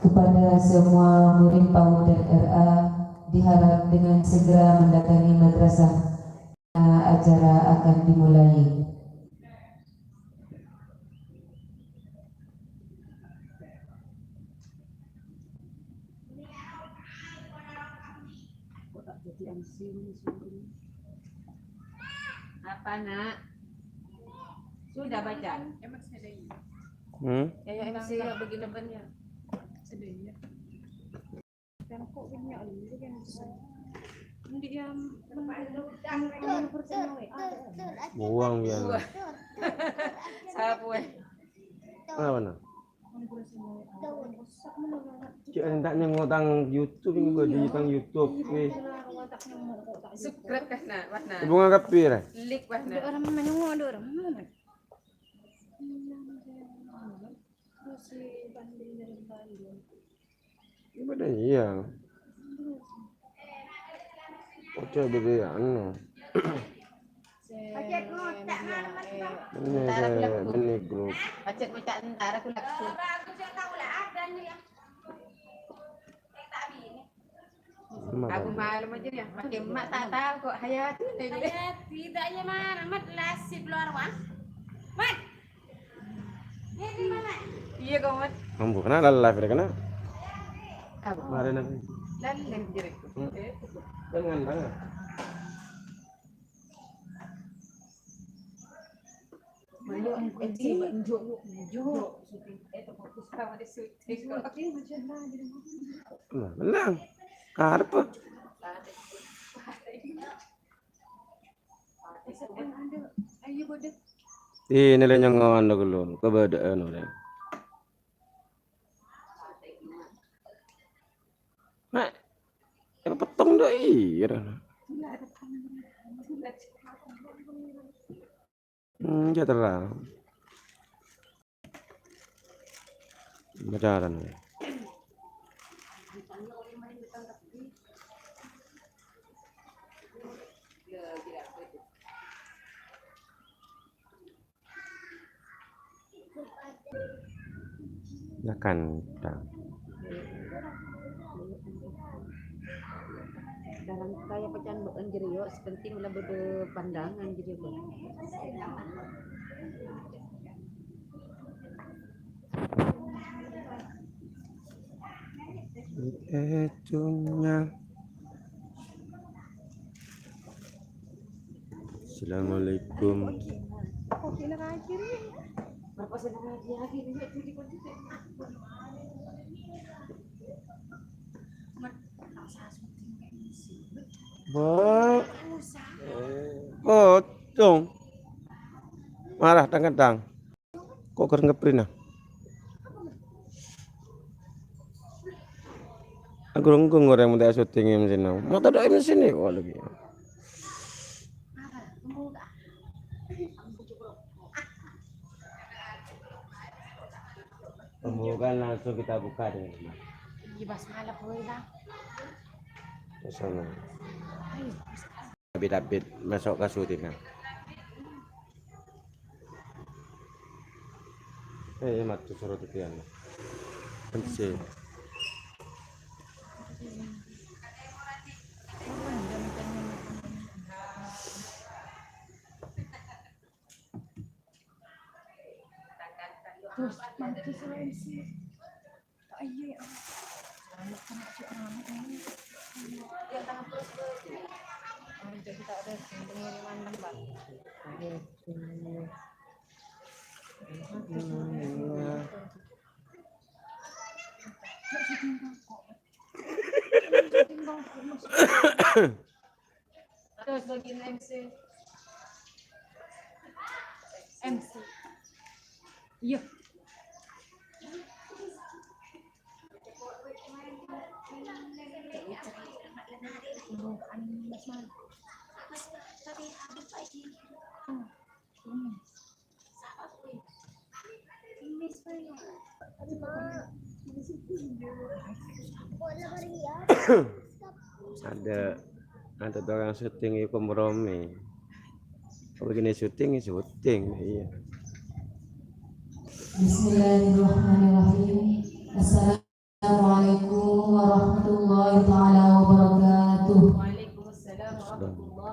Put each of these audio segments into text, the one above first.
Kepada semua murid PAUD dan RA diharap dengan segera mendatangi madrasah. Acara akan dimulai. Apa nak? Sudah baca? Ya MC ya begini banyak. Sedihnya. Tengok punya ini kan. Ini yang buang ya. Siapa Apa nak? Cik hendaknya ngutang YouTube ini gue di YouTube. Subscribe kan nak? Warna. Ibu nganggap pira? Like warna. Orang menunggu ada orang. Ibadah iya. Oke beda ya anu. Ini grup. Acet macam antara aku laku. Aku malam aja ya. Makin mak tak tahu kok Hayati ni. Hayati tidaknya mana mat lasip luar wah. Mat. Ini mana? Iya kau mat. Mampu kena live dia kena. Apa? Mari nanti. Lalu jerik. Dengan tangan. Malu MC banjuk. Itu fokus kamu di syuting. Nah, menang. Karpa. Ayo bodoh. Ini lah yang ngawan dah kelun. Kebedaan orang. Mak, apa petong dah iya. Dia terang. Macam mana? Ya kan, Dalam kaya pecahan bukan jerio, sepenting lah pandangan jadi itunya. Assalamualaikum. Oke nak akhir ni. Berapa senang lagi ni jadi kunci. Ba. Potong. Marah tang-tang. Kok keren ngeprint ah? Aku rungkung orang yang syuting MC now. Mata ada MC ni kok lagi. Pembukaan langsung kita buka dengan ini. Ibas malam boleh dah. Sana. David masuk ke syuting. Matu suruh tipian. Pensi. Terus nanti selain si ayah anak Yang tangan terus untuk kita ada pengiriman lembar. Terus lagi MC. Iya. Ada orang syuting kompromi. Begini syuting iya. Bismillahirrahmanirrahim. Assalamualaikum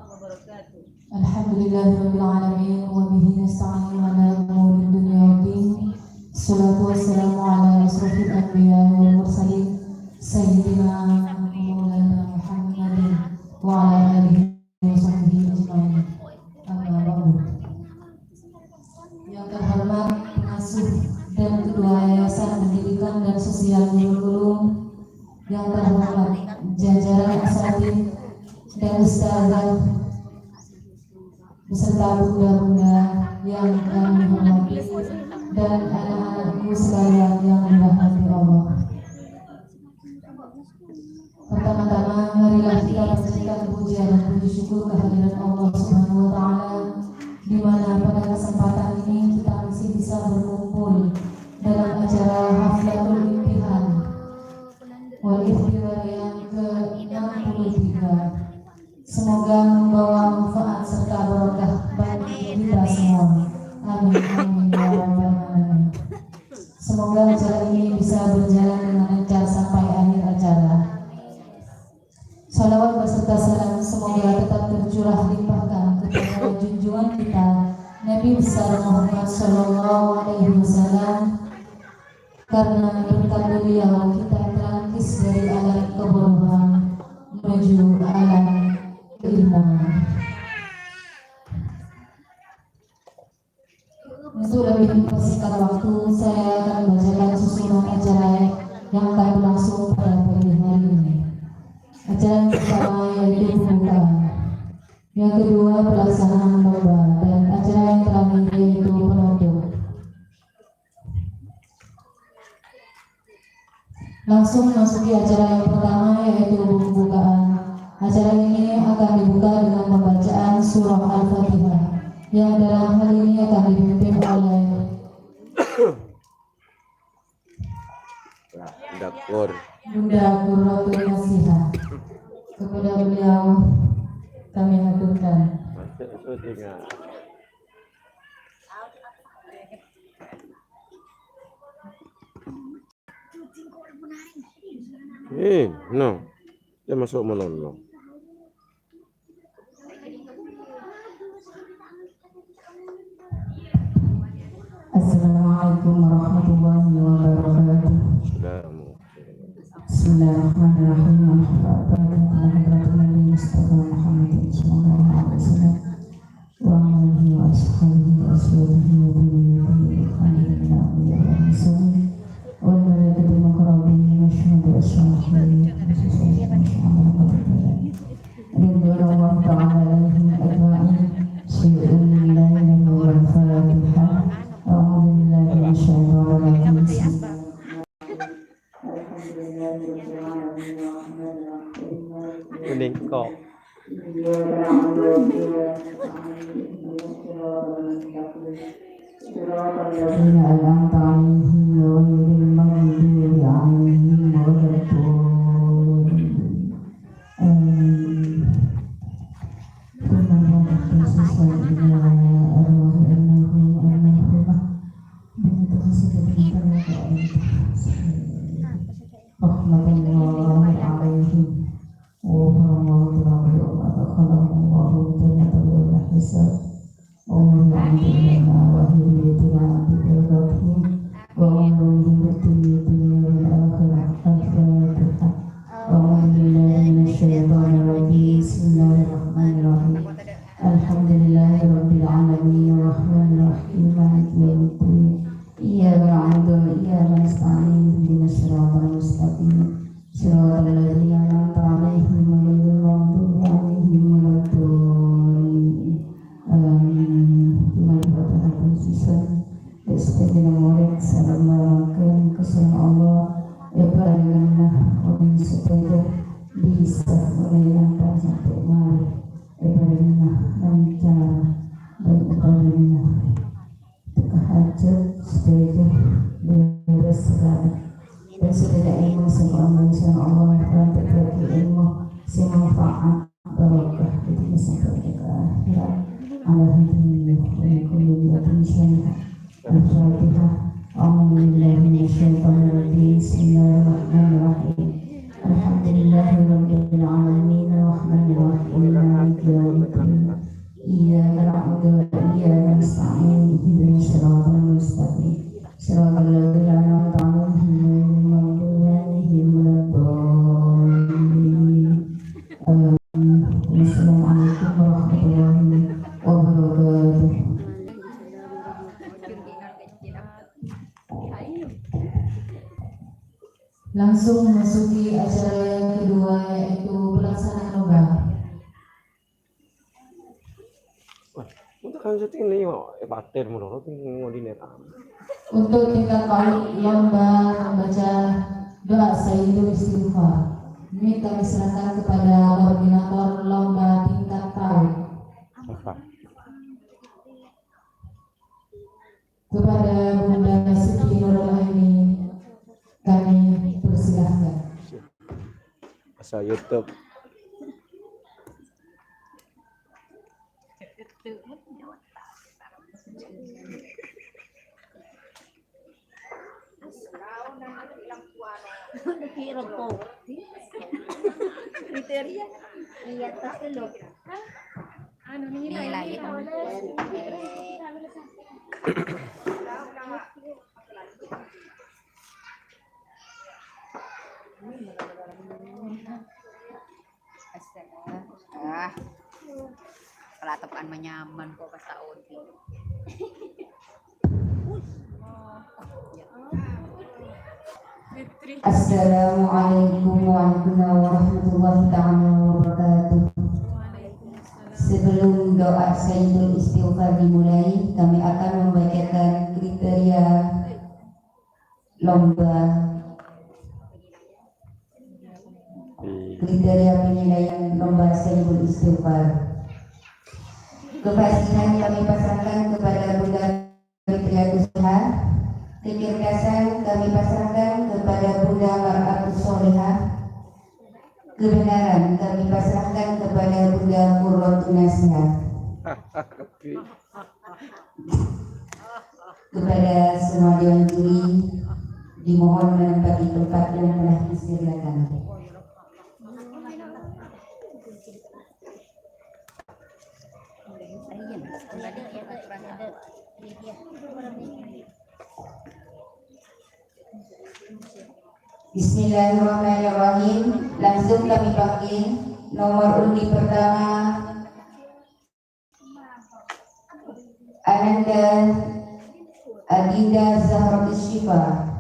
wabarakatuh. Alhamdulillahirabbil alamin wa bihi nasta'in ala umuri dunya waddin. Assalatu wassalamu ala asrofil anbiya wal mursalin sayyidina Maulana Muhammadin wa ala alihi wa sahbihi ajma'in. Amma ba'du. Yang terhormat pengasuh dan ketua Yayasan Pendidikan dan Sosial Nurul Ulum, yang terhormat jajaran asatidz dan ustazah beserta bunda-bunda yang kami hormati dan anak-anakku sekalian yang dirahmati Allah. Pertama-tama marilah kita panjatkan puja dan puji syukur kehadiran Allah Subhanahu wa taala, di mana pada kesempatan ini kita masih bisa berkumpul dalam acara Haflatul Imtihan wal Ikhtibar yang ke-63. Semoga membawa manfaat serta berkah bagi kita semua. Amin amin ya rabbal alamin. Semoga acara ini bisa berjalan dengan lancar sampai akhir acara. Salawat beserta salam semoga tetap tercurah limpahkan kepada junjungan kita Nabi besar Muhammad Sallallahu Alaihi Wasallam, karena berkat beliau kita terangkis dari alam kebodohan menuju alam keilmuan. Untuk lebih mempersingkat waktu, saya akan membacakan susunan acara yang akan berlangsung pada pagi hari ini. Acara yang pertama yaitu pembukaan, yang kedua pelaksanaan lomba, dan acara yang terakhir yaitu penutup. Langsung memasuki acara yang pertama yaitu pembukaan. Acara ini akan dibuka dengan pembacaan surah Al-Fatihah, yang dalam hal ini akan dipimpin oleh Dakur. Bunda Qurratul Nasiha. Kepada beliau kami haturkan. Masuk tinggal. No. Dia masuk melolong. Assalamualaikum warahmatullahi wabarakatuh. Bismillahirrahmanirrahim. Nabi Mustafa Muhammad sallallahu alaihi wasallam wa alihi wa ashabihi wa ashabihi wa dhurriyyatihi wa rasul wal malaikatu muqarrabin asyhadu Allah ta'ala alaihim ajma'in. Bismillahirrahmanirrahim. Al-Fatihah. A'udzu billahi minasyaitonir rajim. Kuning kok. الذين أنعمت عليهم غير المغضوب عليهم ولا الضالين. آمين. ثم نركز إلى أرواح المرحومة بمتخصصة رحمة الله عليهم وغفر الله لهم وأدخلهم الله الجنة بغير حساب. اللهم اجعلنا وذريتنا ببركتهم وعلوهم بالدنيا والآخرة. الفاتحة. أعوذ بالله من الشيطان الرجيم. بسم الله الرحمن الرحيم. الحمد لله رب العالمين الرحمن الرحيم مالك يوم الدين. إياك نعبد وإياك نستعين اهدنا الصراط المستقيم صراط الذين أنعمت عليهم غير المغضوب عليهم ولا الضالين. Manfaat konsisten istiqomah murid salam melakukan kesan Allah ibaratnya orang sepeda bisa menyenangkan sampai mari ibaratnya lancar dan ibaratnya tahajud sepeda beres sekali dan sepeda ilmu sama Allah dan berbagi ilmu semanfaat barokah itu sampai ke akhirat. Alhamdulillah Al-Fatihah. A'udzubillahi minasyaitonir rajim. Bismillahirrahmanirrahim. Alhamdulillahirabbil alamin arrahmanirrahim maliki yaumiddin. الذين أنعمت عليهم غير المغضوب عليهم ولا الضالين. السلام عليكم ورحمة الله wabarakatuh. Langsung memasuki acara yang kedua, yaitu pelaksanaan lomba. Untuk kan syuting ini bater mulu, tinggal di net. Untuk tingkat paut lomba membaca doa Sayyidul Istighfar. Ini kami serahkan kepada koordinator lomba tingkat paut. Kepada Bunda Siti Nurul ini kami persilahkan. Asal YouTube. Kriteria lihat tas dulu. Nilai pelatapan menyaman kok pas tahun ini. Assalamualaikum warahmatullahi wabarakatuh. Sebelum doa Sayyidul Istighfar dimulai, kami akan membacakan kriteria lomba, kriteria penilaian lomba Sayyidul Istighfar. Kefasihan kami pasrahkan kepada Bunda Fitriatus Soleha. Kecerdasan kami pasrahkan kepada Bunda Mar'atus Solehah. Kebenaran kami pasrahkan kepada Bunda Qurratun Nasihat. Kepada semua dewan juri dimohon menempati tempat yang telah disediakan. Bismillahirrahmanirrahim. Langsung kami panggil nomor undi pertama Ananda Adinda Zahratus Syifa.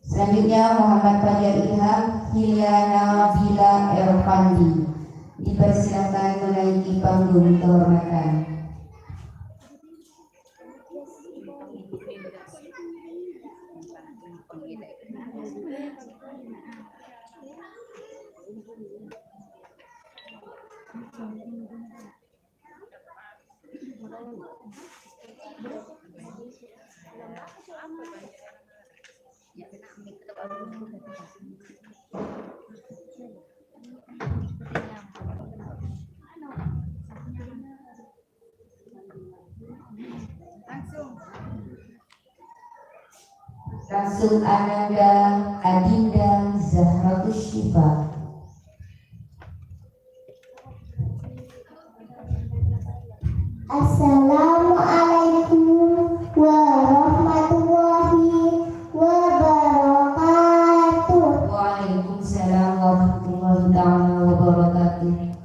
Selanjutnya Muhammad Fajar Ilham Hilyana Bila Erfandi. Dipersilakan menaiki panggung kehormatan. Langsung Ananda Adinda Zahratus Syifa. Assalamualaikum warahmatullahi wabarakatuh. Waalaikumsalam warahmatullahi wabarakatuh.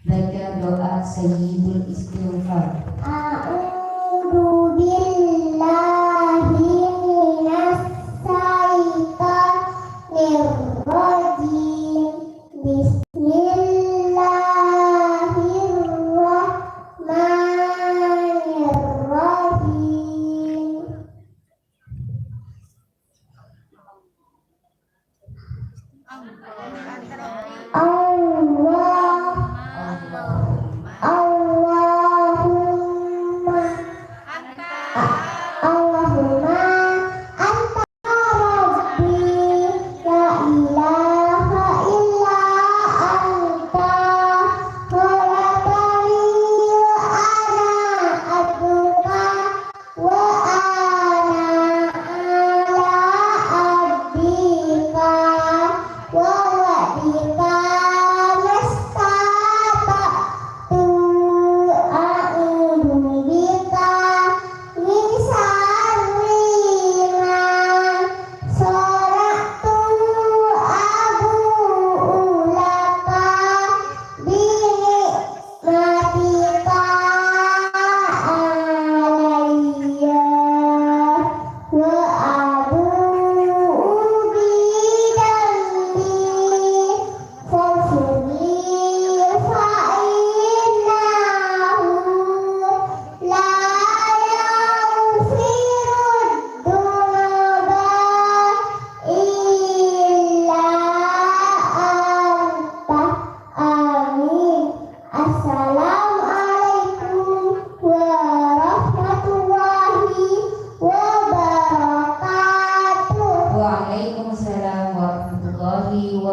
Baca doa Sayyidul Istighfar. A'udzu billahi minas syaitonir rajim. Bismillahirrahmanirrahim. Allahumma anta rabbi la ilaha illa anta khalaqtani wa ana abduka wa ana ala abdika wa wa'dika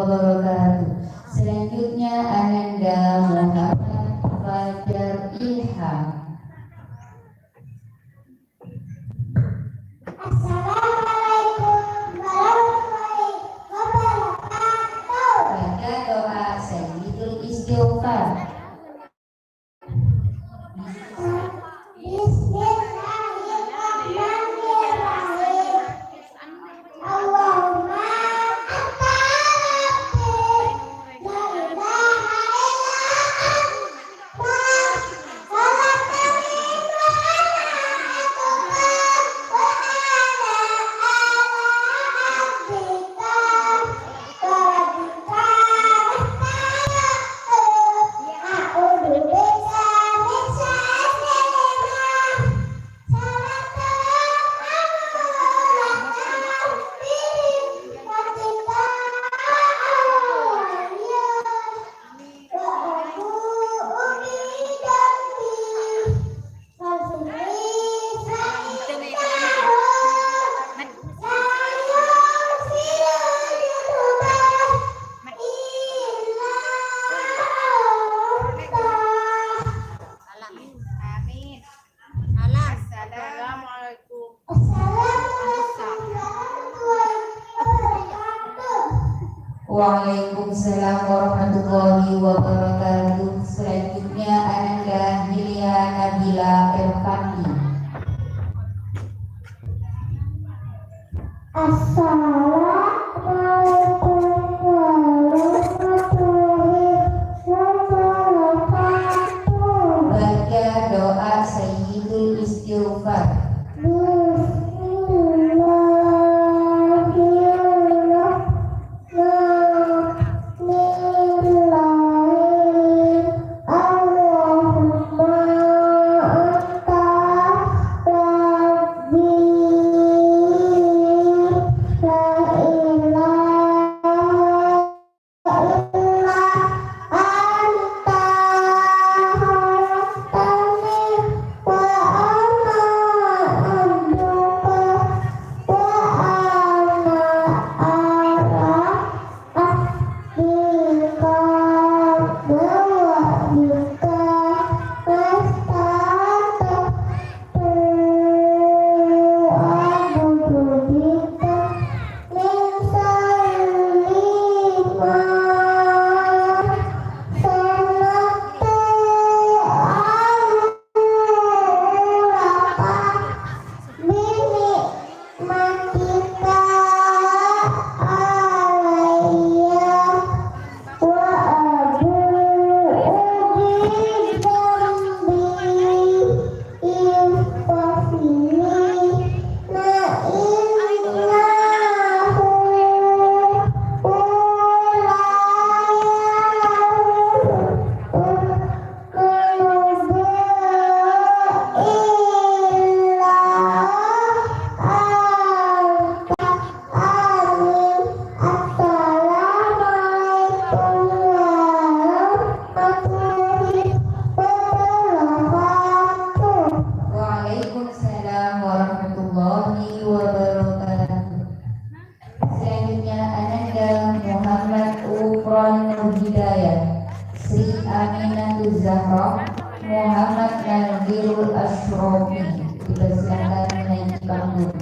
wabarakatuh. Selanjutnya Ananda Muhammad Fajar Ilham. Assalamualaikum warahmatullahi wabarakatuh. Baca doa Sayyidul Istighfar. Bismillahirrahmanirrahim. Allahumma anta rabbi, la ilaha illa anta, khalaqtani wa ana abduka wa ana abdika, rabbika a'udzu bika min syarri ma Amin. Assalamualaikum. Waalaikumsalam warahmatullahi wabarakatuh. Selanjutnya Ananda Hilia Nabila Irfani. Assalamualaikum warahmatullahi wabarakatuh. Baca doa Sayyidul Istighfar. Waalaikumsalam warahmatullahi wabarakatuh. Selanjutnya Ananda Muhammad Ufron Nur Hidayah, Sri Aminatul Zahra, Muhammad Nazirul Ashrofi. Dipersilakan menaiki panggung.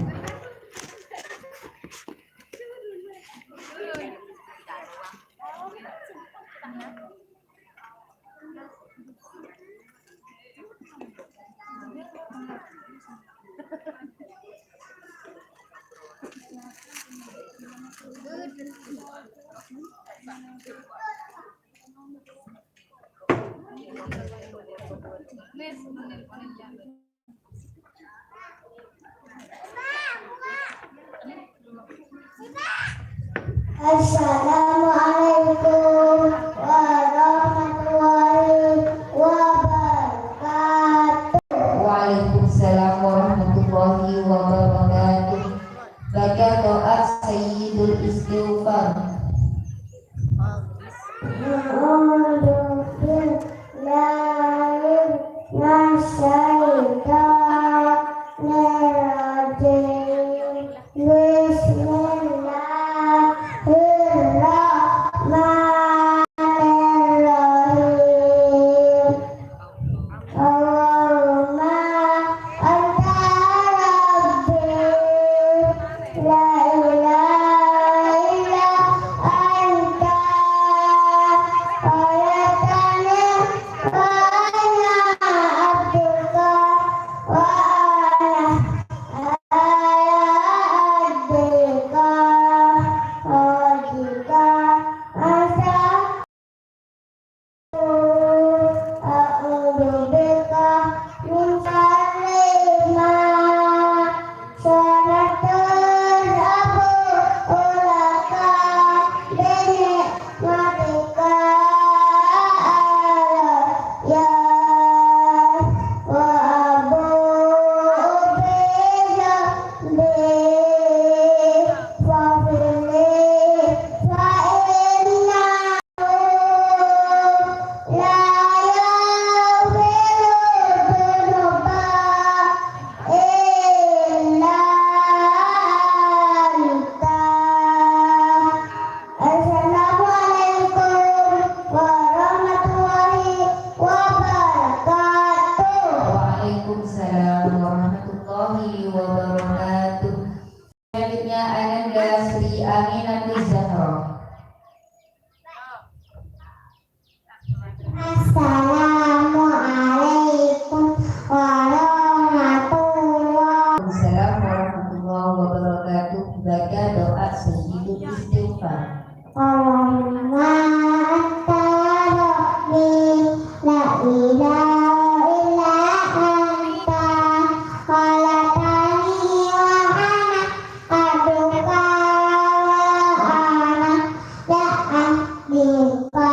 Assalamualaikum warahmatullahi wabarakatuh. Waalaikumsalam warahmatullahi wabarakatuh. Baca doa Sayyidul Istighfar. Bismillahirrahmanirrahim. La ilaha illa anta khalaqtani wa ana abduka wa ana abduka wajika asa a'udzu bika min syarri ma sana'tu ulaka bini matika ya wa abu bija bi fadli fa inna la yaghfiru dhunuba illa anta. Assalamualaikum warahmatullahi wabarakatuh. Waalaikumsalam warahmatullahi wabarakatuh. Selanjutnya Ananda Sri Aminatul Zahra. Assalamualaikum warahmatullahi Waalaikumsalam warahmatullahi wabarakatuh. Baca doa Sayyidul Istighfar. Allahumma anta rabbi la ilaha illa anta khalaqtani wa ana abduka wa ana abduka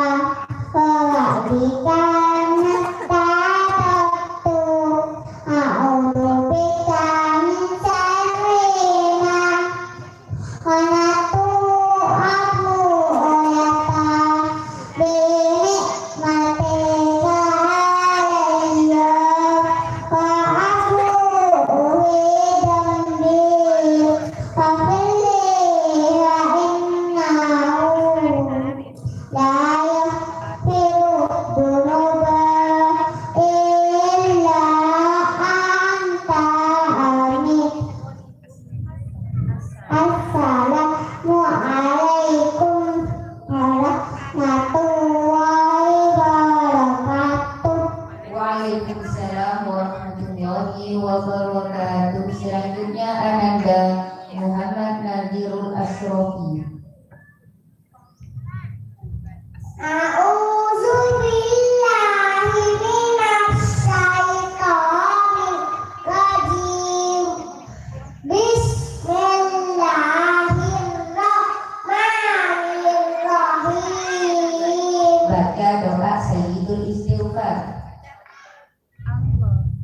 wa bika nasta'tu a'udzu bika min syarri ma khalaqtu aku ulaka bini matika alayya wa aku dambi fafili wa innahu la yaghfiru dhunuba illa anta. Amin. Assalamualaikum warahmatullahi wabarakatuh. Waalaikumsalam warahmatullahi wabarakatuh. Selanjutnya Ananda Muhammad Nadirul Asrofi. A'udzu billahi minasy syaithanir rajim. Bismillahirrahmanirrahim. Baca doa Sayyidul Istighfar.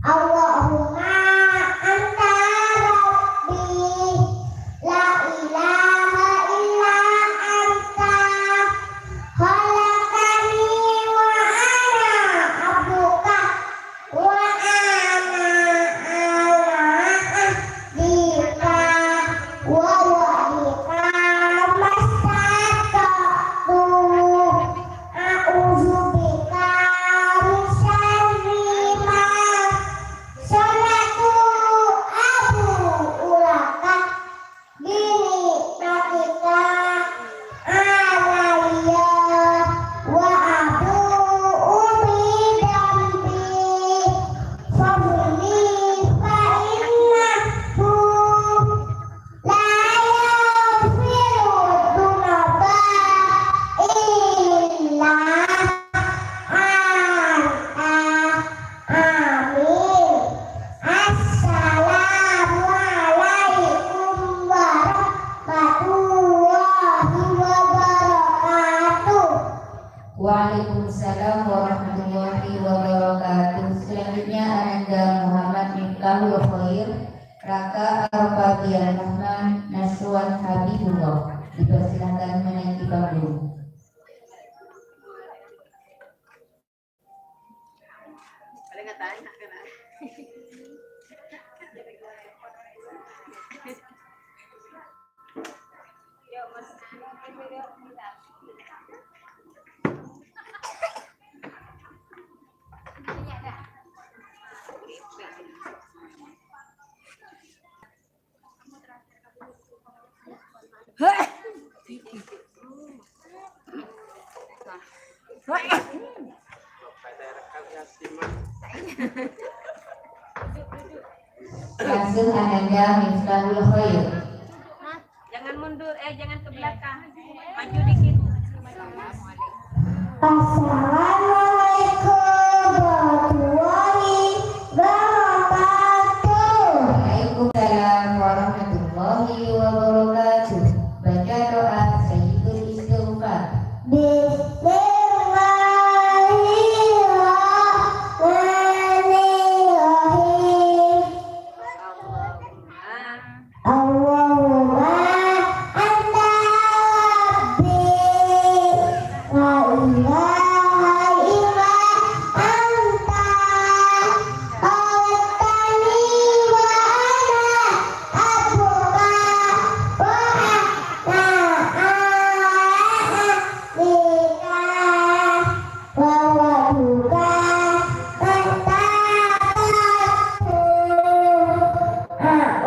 Allahumma anta rabbi la ilaha illa anta khalaqtani wa ana abduka wa ana ahdika wa wa'ika mastata'tu a'udzu bika min syarri ma sana'tu aku ulaka bini matika alayya wa abu dambi fadli fa innahu la yaghfiru dhunuba illa anta. Amin. Assalamualaikum warahmatullahi wabarakatuh. Waalaikumsalam warahmatullahi wabarakatuh. Selanjutnya Ananda Muhammad Miftahul Khair Raka Al-Fadhiyah Rahman Naswan Habibullah. Dipersilakan menaiki panggung. Paling nggak tanya kena. Yuk, Mas. Langsung Ananda Miftahul Khair. Jangan mundur, jangan ke belakang. Maju dikit. Assalamualaikum warahmatullahi wabarakatuh. Waalaikumsalam warahmatullahi wabarakatuh. Baca doa Sayyidul Istighfar. Bismillahirrahmanirrahim. Allahumma anta rabbi la ilaha illa anta khalaqtani wa ana abduka wa ana abdika wa waduka anta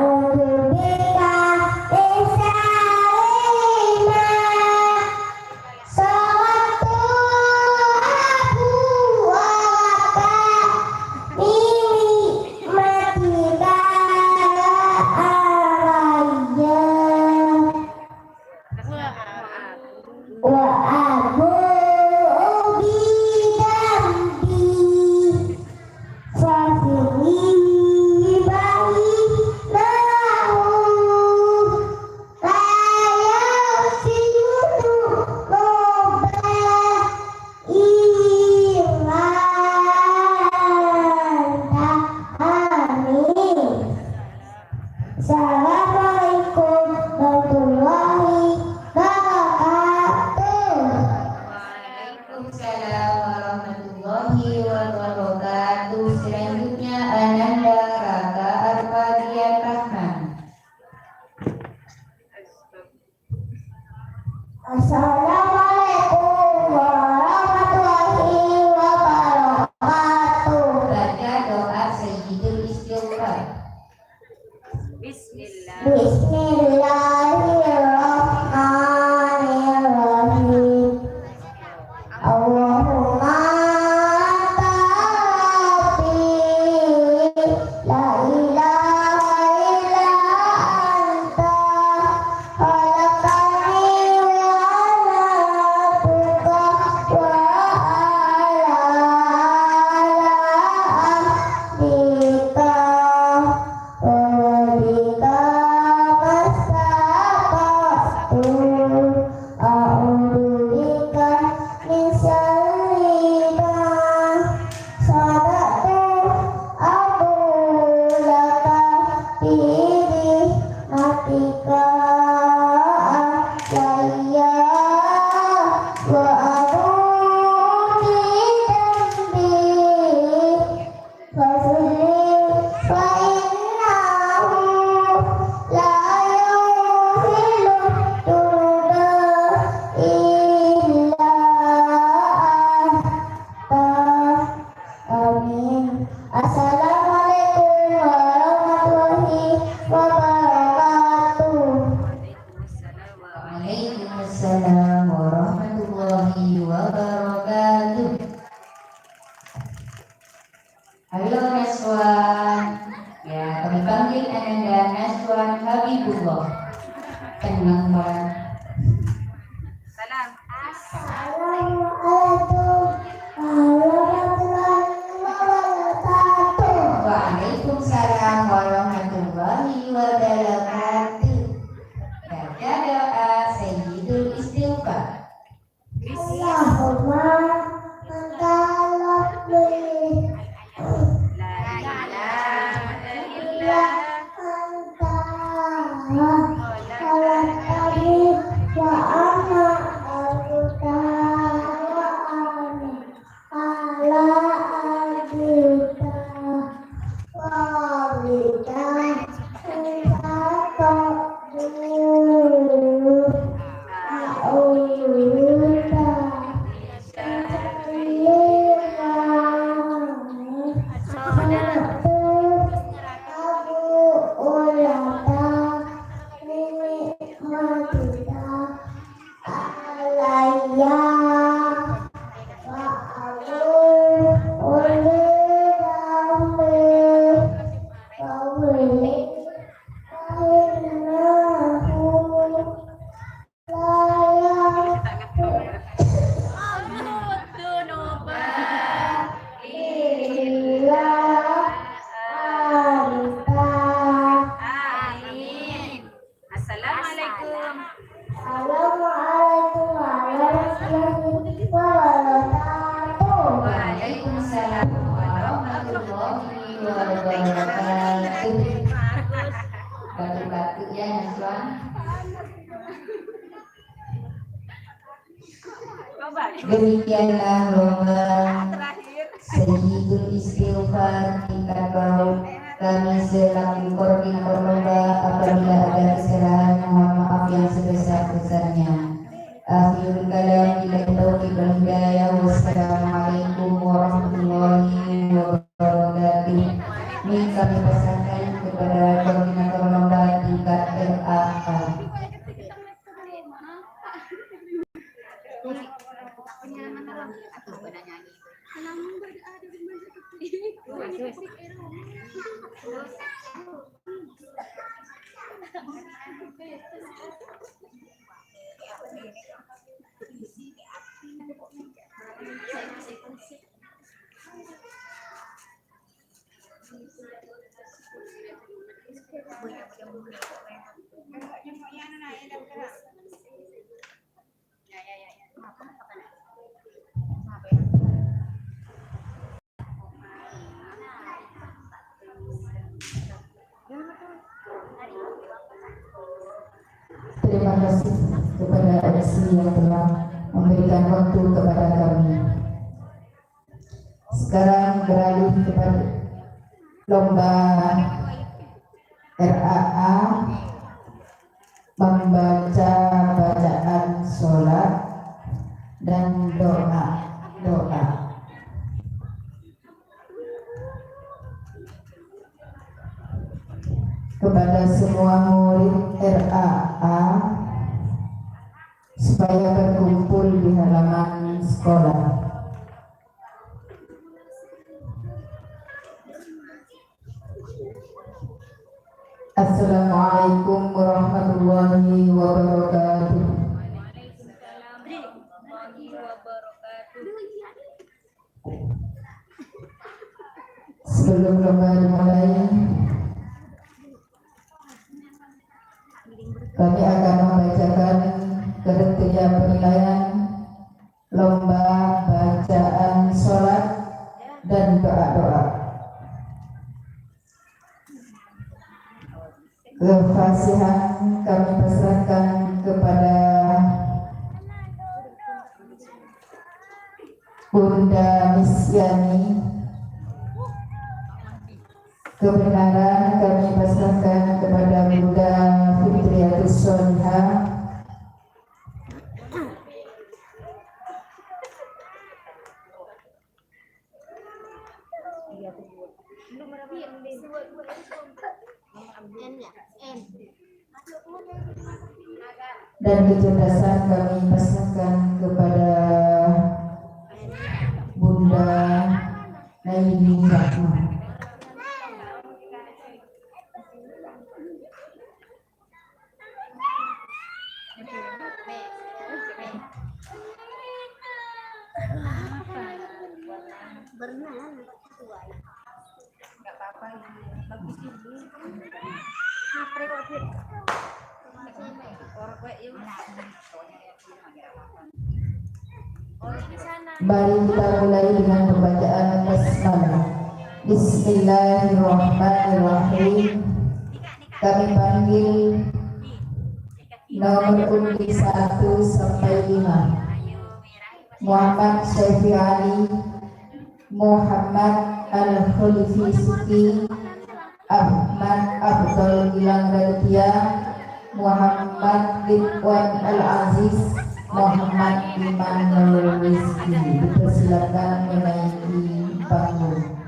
a'udzubika min syarri ma sawatu aku wa mimi matika alayya wa abu bi dambi fafiri bayi lahu kaya siru loba ilanta amin. Assalamualaikum warahmatullahi wabarakatuh. Waalaikumsalam warahmatullahi wabarakatuh. Selanjutnya Ananda Raka Arfadian Rahman. Assalamualaikum warahmatullahi wabarakatuh. Baca doa Sayyidul Istighfar. Bismillah. Bismillahirrahmanirrahim. Allahumma anta rabbi la ilaha illa anta khalaqtani wa ana abduka wa ala abdika wa bika mastaqatu a'udzubika min syarri ma sadaqtu aku laka bihi matika alayya wa aku bi dambi Assalamualaikum warahmatullahi wabarakatuh. Waalaikumsalam warahmatullahi wabarakatuh. Halo Naswan. Ya, kami panggil Ananda Naswan Habibullah. Tenang banget. Salam. Assalamualaikum warahmatullahi wabarakatuh. Waalaikumsalam warahmatullahi wabarakatuh. Baca doa Sayyidul Istighfar. Allahumma anta rabbi La ilaha illa anta khalaqtani wa ana abduka wa ana ala abdika wa bika Aku ulata Demikianlah lomba Terakhir. Sayyidul Istighfar tingkat bawah. Kami selaku koordinator lomba apabila ada kesalahan mohon maaf yang sebesar-besarnya. Akhirul kalam bila taufiq wal hidayah. Wassalamualaikum warahmatullahi wabarakatuh. Ini kami pasrahkan kepada koordinator lomba tingkat RAA. Terima kasih kepada MC yang telah memberikan waktu kepada kami. Sekarang beralih kepada lomba RAA membaca bacaan sholat dan doa. Kepada semua murid RAA supaya berkumpul di halaman sekolah. Assalamualaikum warahmatullahi wabarakatuh. Sebelum lomba dimulai, kami akan membacakan kriteria penilaian lomba bacaan sholat dan doa-doa. Kefasihan kami pasrahkan kepada Bunda Misyani. Kebenaran kami pasrahkan kepada Bunda Fitriatus Solihah. Dan kecerdasan kami pasrahkan kepada Bunda Naini Rahman. Mari kita mulai dengan pembacaan basmalah. Bismillahirrahmanirrahim. Kami panggil nomor undi 1 sampai 5. Muhammad Syaifi Ali, Muhammad Al-Khalifi Suki, Ahmad Abdul Gilang Raditya, Muhammad Ridwan Al-Aziz, Muhammad Imanul Rizki. Dipersilakan menaiki panggung.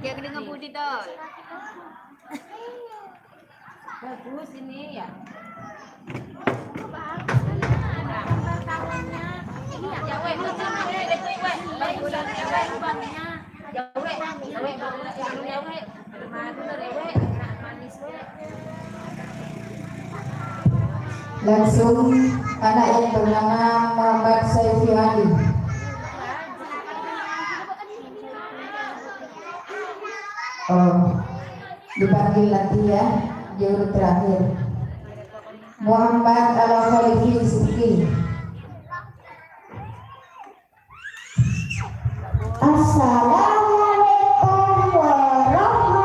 Dia dengan Budi Dol. Bagus ini ya. Langsung anak yang bernama Muhammad Syaifi Ali. Dipanggil nanti ya, di urut terakhir. Muhammad Al-Khalifi Suki. Assalamualaikum warahmatullahi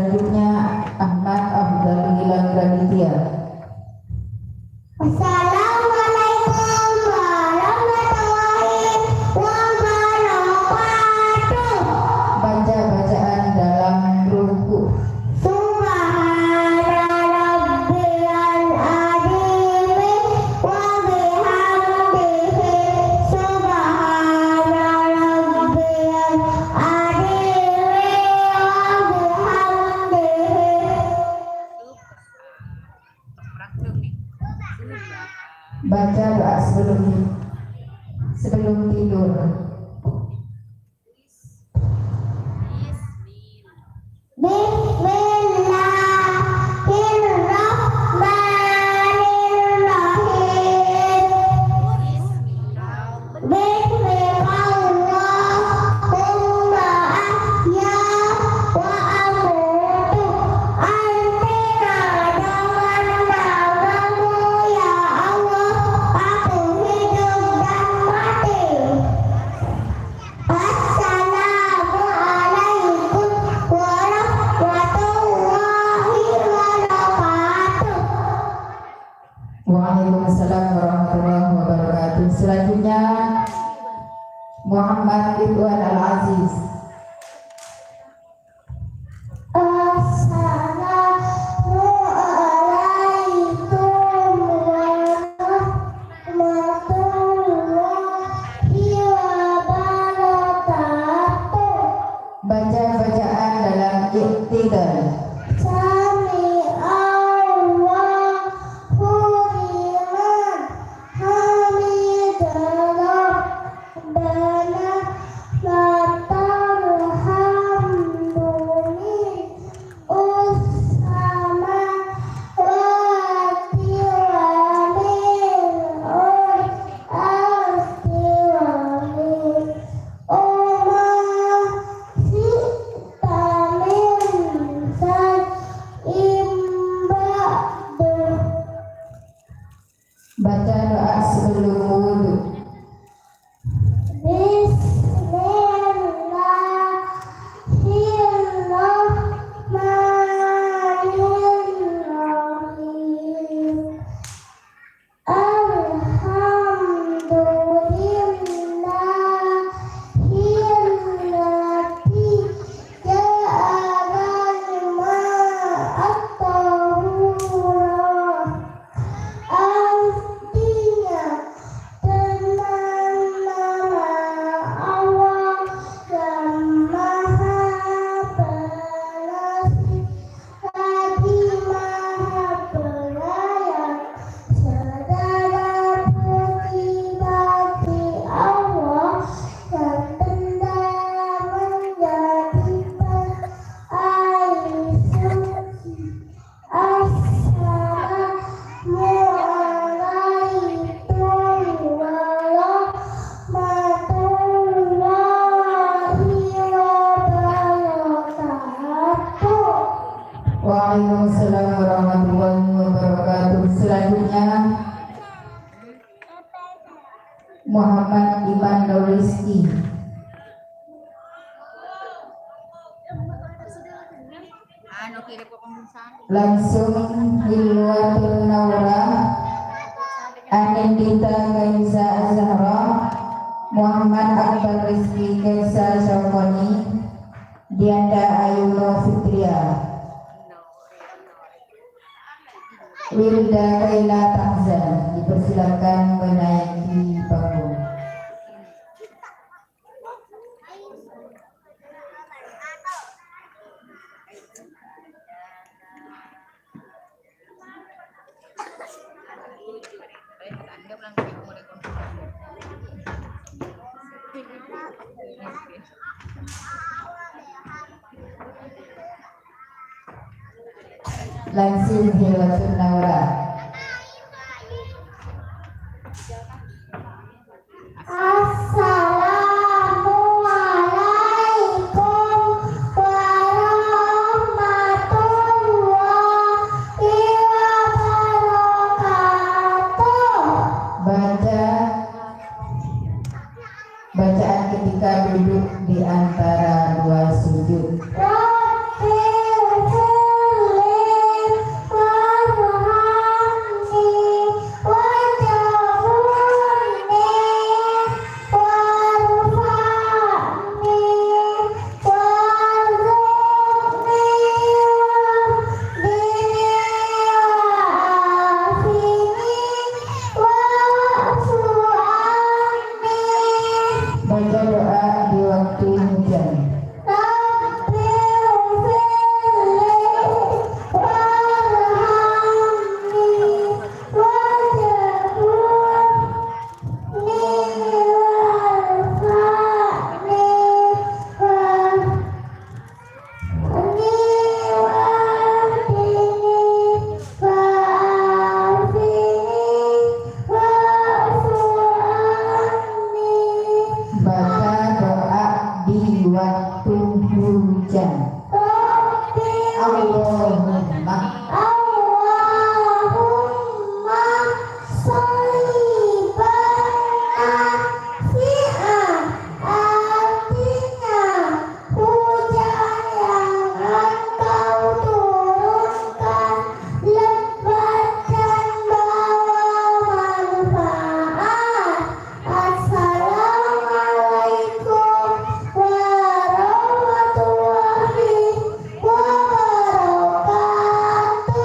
Selanjutnya Ahmad Afdal Gilang Raditya. Assalamualaikum warahmatullahi wabarakatuh. Baca bacaan dalam ruku. Subhana rabbiyal azim wa bihamdihi. Subhana rabbiyal azim wa bihamdihi. Baca doa sebelum tidur. Waalaikumsalam warahmatullahi wabarakatuh. Selanjutnya Muhammad Ridwan Al-Aziz. Assalamualaikum warahmatullahi wabarakatuh. Baca bacaan dalam iktidal. Sami Allahu liman hamidah. Rabbana lakal hamduni usama wati walil asti walil sita min imbadu. Baca doa sebelum wudhu. Bismillahirrahmanirrahim. Alhamdulillahillati ja'alal ma'a tahura. Artinya tenang nama Allah yang maha pengasih lagi maha penyayang. Segala puji bagi Allah yang tengah menjadikan air suci. Assalamualaikum warahmatullahi wabarakatuh. Waalaikumsalam warahmatullahi wabarakatuh. Selanjutnya Muhammad Iman Nuriski. Langsung Hilwatul Nawra Anindita Kaisa Azhara Muhammad Akbar Rizki Kaisa Syafani Dianda Ayuno Fitria Wilda Kaila Tahzan. Dipersilakan menaiki panggung. Langsung Hilwatul Nawra. Assalamualaikum warahmatullahi wabarakatuh. Bacaan ketika duduk di antara dua sujud. Rabbil Allahumma Allahumma sholli bernafi'an, artinya hujan yang engkau turunkan lebat dan bawa manfaat. Assalamualaikum warahmatullahi wabarakatuh.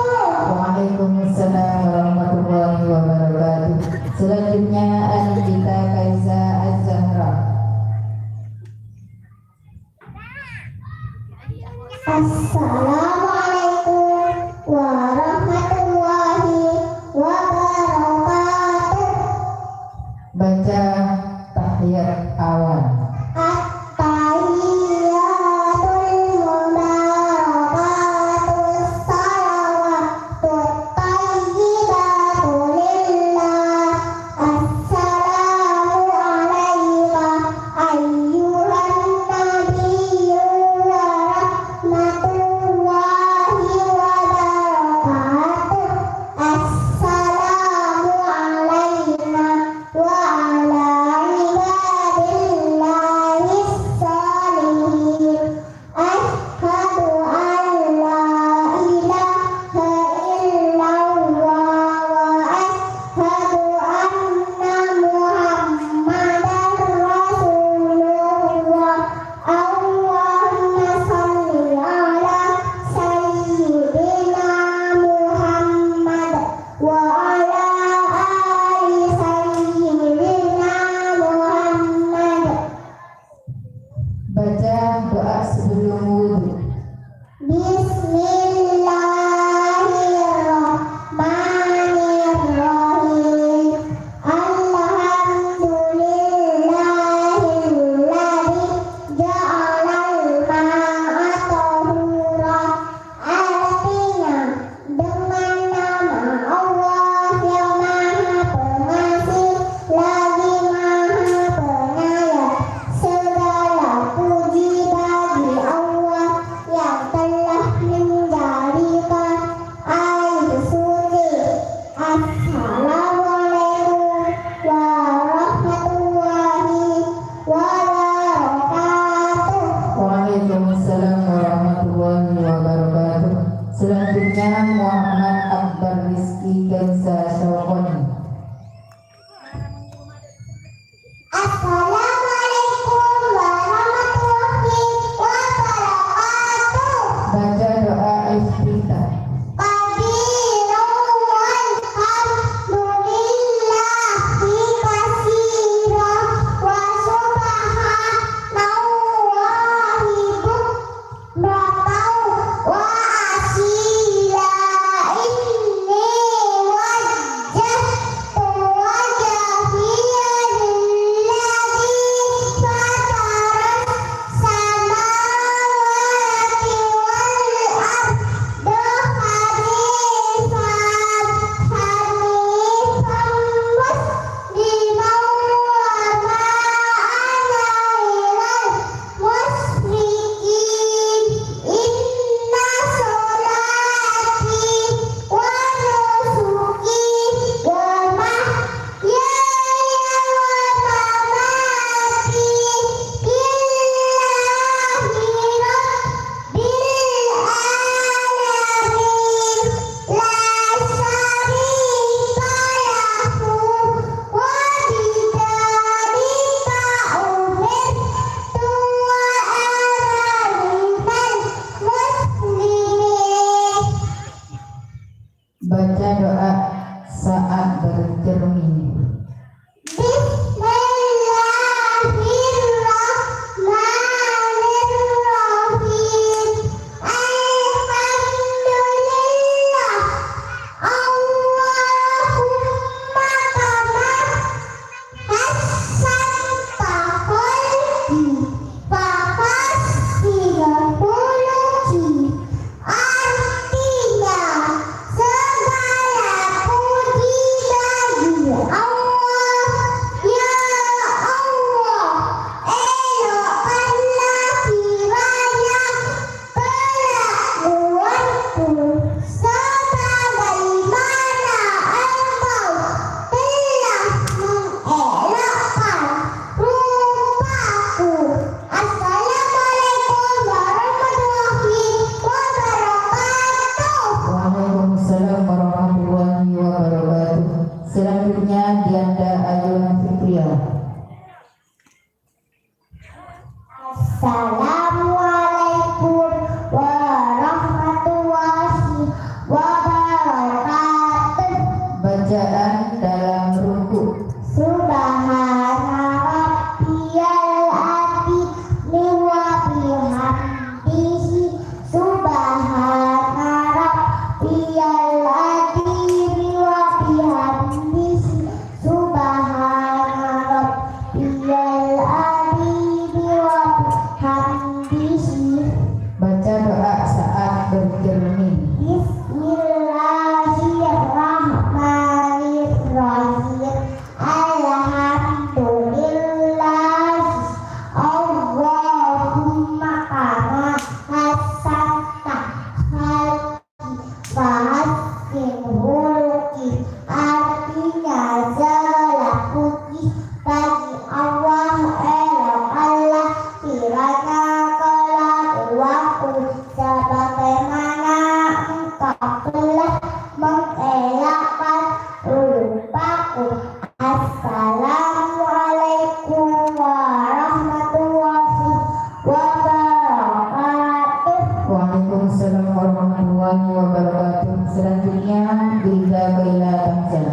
warahmatullahi wabarakatuh. Selanjutnya Liza Baila Tamza.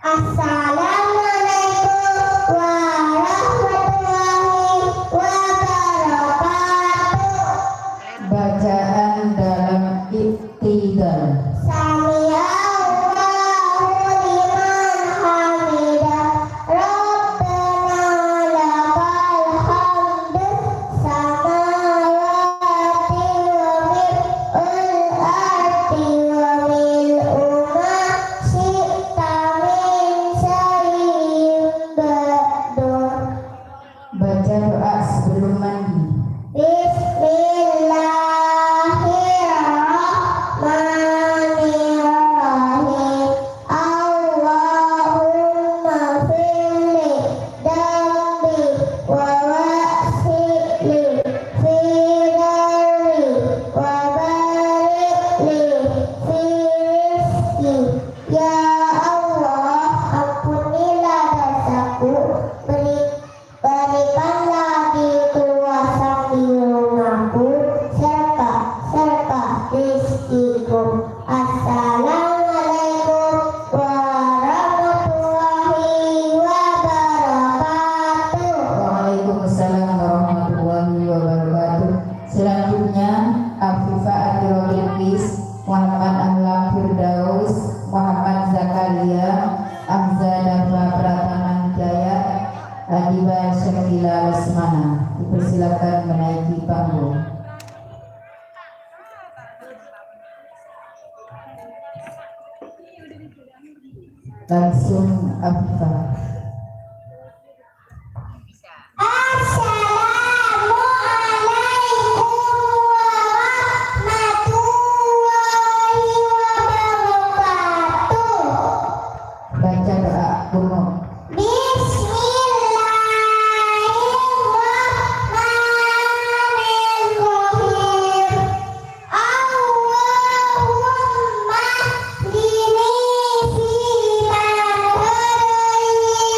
Assalamualaikum warahmatullahi wabarakatuh. Bacaan dalam iktidal. Sami Allahu liman hamidah. Rabbana lakal hamdu. Samawati wa mil'ul ardi wa mil'u ma syi'ta min syai'in ba'du. Baca doa sebelum mandi. Bismillahirrahmanirrahim. Allahumma firli dambi wa wasili fi dari wa barikli fi rizki. Ya Allah, ampunilah dosaku, berikanlah di kuasa di rumahku serta rizkiku. Assalamualaikum warahmatullahi wabarakatuh. Waalaikumsalam warahmatullahi wabarakatuh. Selanjutnya Afifah Atirul Qis, Muhammad Ahlam Firdaus, Muhammad Zakaria, Hamzah Dava Pratama Jaya, Adiba Syakila Lesmana. Dipersilakan menaiki panggung. Langsung Afifah. Assalamualaikum warahmatullahi wabarakatuh. Baca doa kuno. Bismillahirrahmanirrahim. Allahumma hdini fiman hadait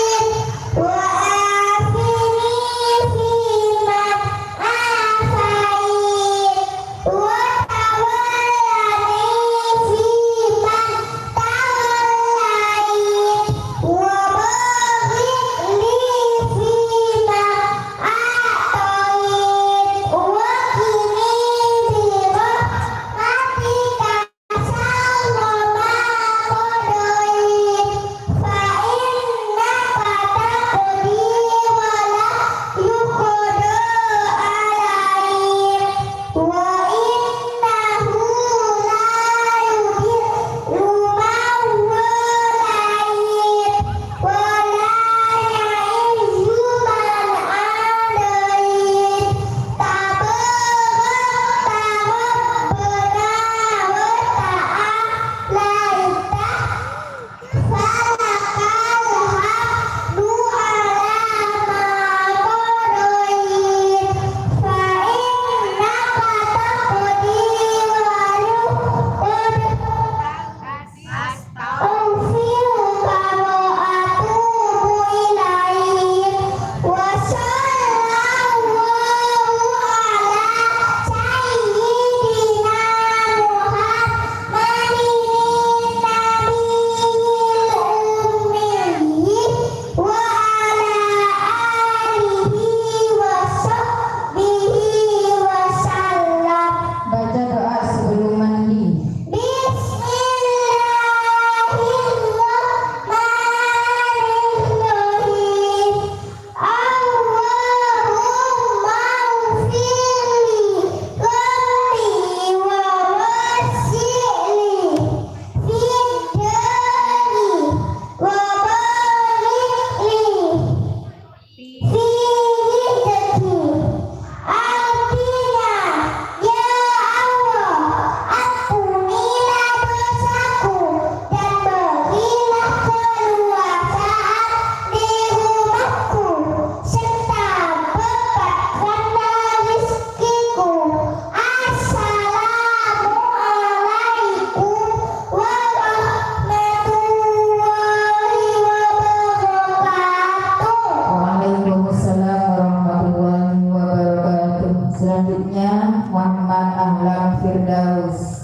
Muhammad Ahlan Firdaus.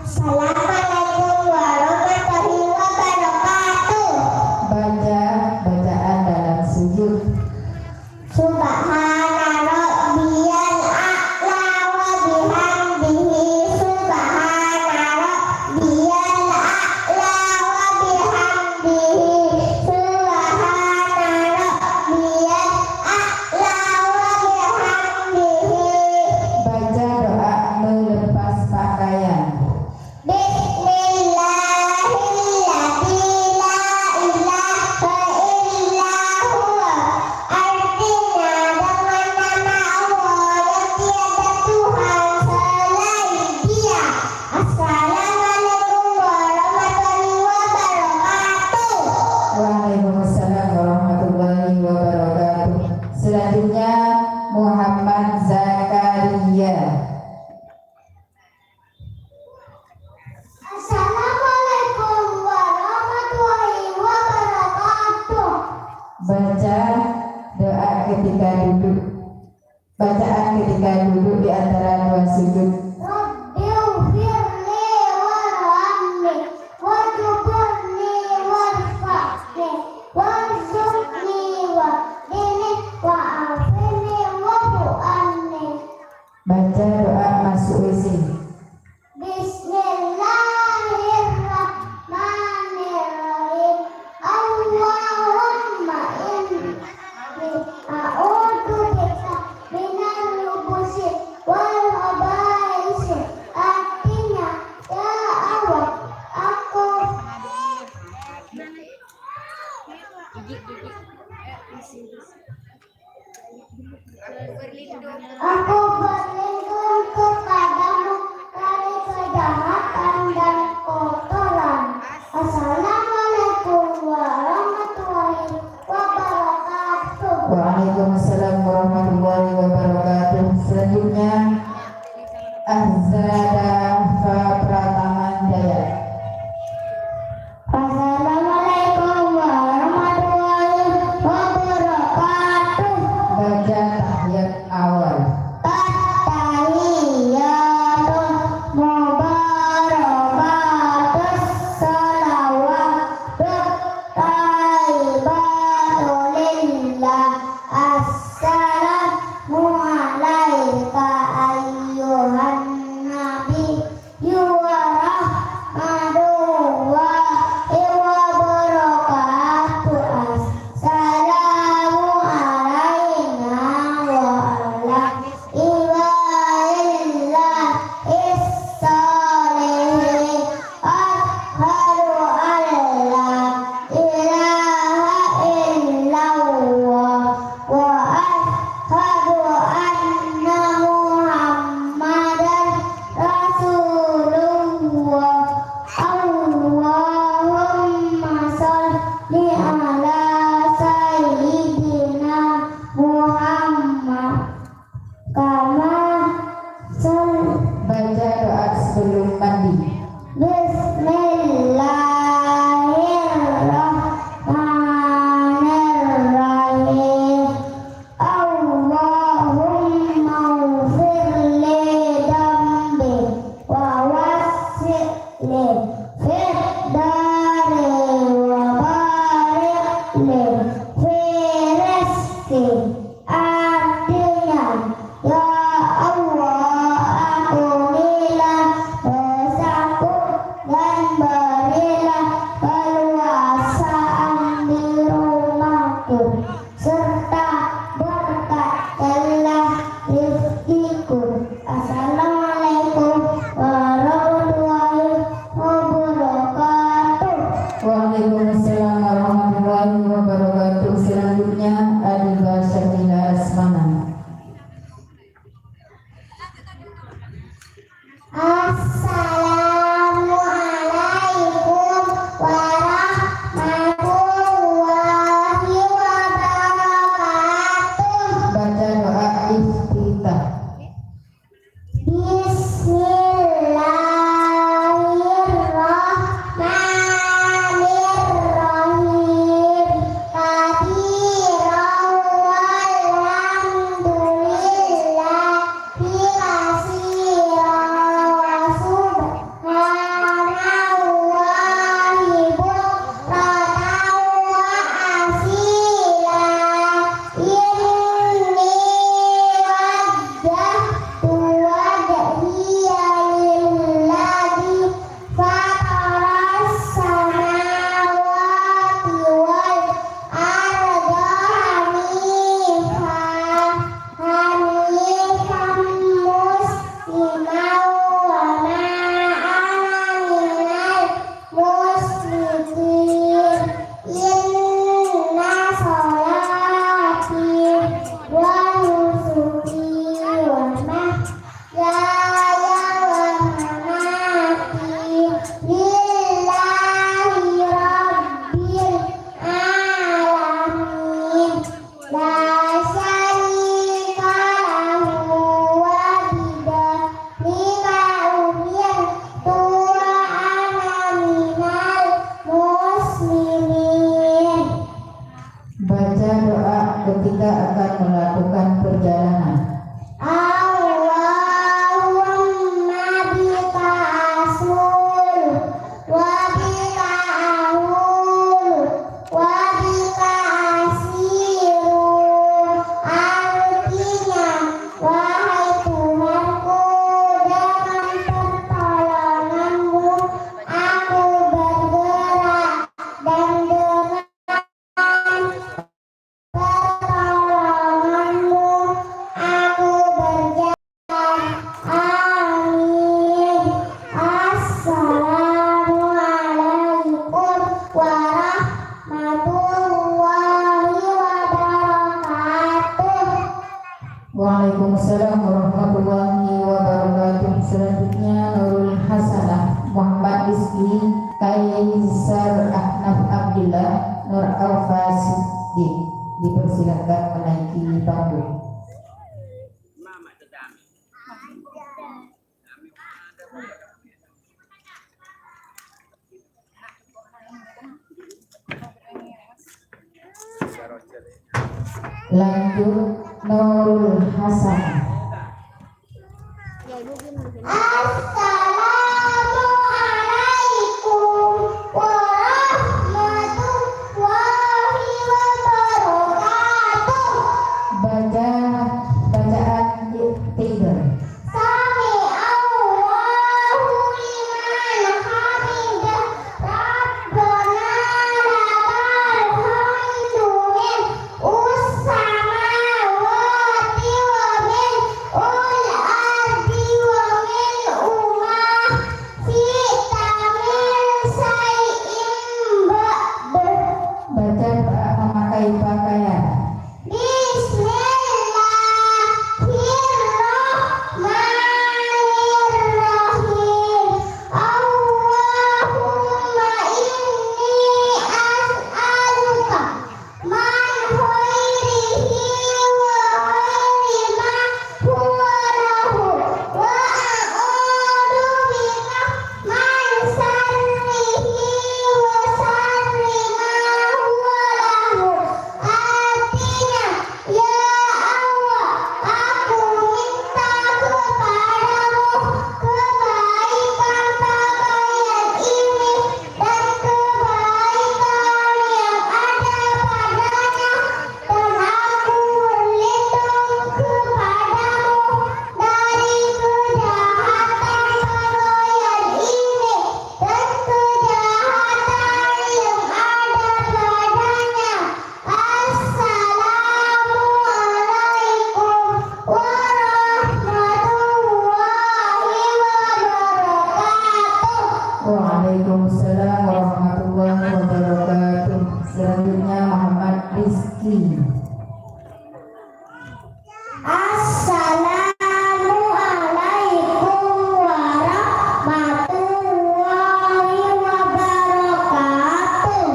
Assalamualaikum warahmatullahi wabarakatuh. Baca bacaan dalam sujud. Subhana rabbiyal a'la wa bihamdihi. Subhana rabbiyal a'la wa bihamdihi. Subhana rabbiyal a'la wa bihamdihi. Baca doa melepas pakaian. Bismillahilladzi la ilaha illa huwa. Artinya dengan nama Allah yang tiada Tuhan selain Dia. Assalamualaikum warahmatullahi wabarakatuh. Waalaikumsalam warahmatullahi wabarakatuh. Selanjutnya Muhammad Zakaria. Assalamualaikum warahmatullahi wabarakatuh. Baca doa ketika duduk. Bacaan ketika duduk di antara dua sujud. Rabbighfirli warhamni wajburni warfa'ni warzuqni wahdini wa'afini wa'fu'anni. Baca doa masuk WC. Bismillahirrahmanirrahim. Allahumma inni a'udzu bika minal khubuthi wal khaba'isi. Artinya, ya Allah, aku berlindung kepadamu dari kejahatan dan kotoran. Assalamualaikum warahmatullahi wabarakatuh. Waalaikumsalam warahmatullahi wabarakatuh. Selanjutnya Azada Pratama. Assalamualaikum warahmatullahi wabarakatuh. Baca tahiyat awal. At-tahiyyatun mubarakatus salawatut thayyibatun lillah. Assalamu alaika ayyuhan nabiyyu wa rahmatullahi wa barakatuh. Assalamu alaina melakukan perjalanan. Allahumma bika asul wa bika ahul wa bika asiru. Artinya, wahai Tuhanku, dengan pertolonganmu aku bergerak, dan dengan pertolonganmu aku berjalan. Amin. Assalamualaikum warahmatullahi wabarakatuh. Waalaikumsalam warahmatullahi wabarakatuh. Selanjutnya Nurul Hasanah Muhammad Rizki Kaisar Ahnaf Abdillah Nur Al-Fasidi dipersilakan menaiki panggung. Lanjut Nurul Hasanah. Assalamualaikum warahmatullahi wabarakatuh. Bacaan Iqtidar. Sami Allahu liman hamidah. Rabbana lakal hamdu min samawati wa min ardi wa min ma syi'ta min syai'in ba'd. Baca memakai pakaian. Bismillahirrahmanirrahim. Allahumma inni as'aluka man khairihi wa khairi ma huwa lahu wa a'udzu bika man syarrihi wa syarri ma huwa lahu. Artinya, ya Allah, aku minta kepadamu kebaikan pakaian ini dan kebaikan yang ada padanya, dan aku berlindung kepadamu dari kejahatan pakaian ini dan kejahatan yang ada padanya. Assalamualaikum warahmatullahi wabarakatuh. Waalaikumsalam warahmatullahi wabarakatuh. Selanjutnya Muhammad Rizki. Assalamualaikum warahmatullahi wabarakatuh.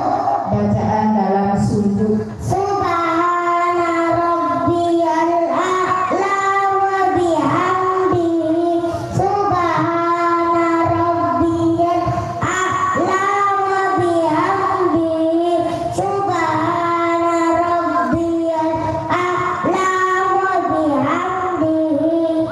Bacaan dalam sujud. Subhana rabbiyal a'la wa bihamdihi. Subhana rabbiyal a'la wa bihamdihi. Subhana rabbiyal a'la wa bihamdihi.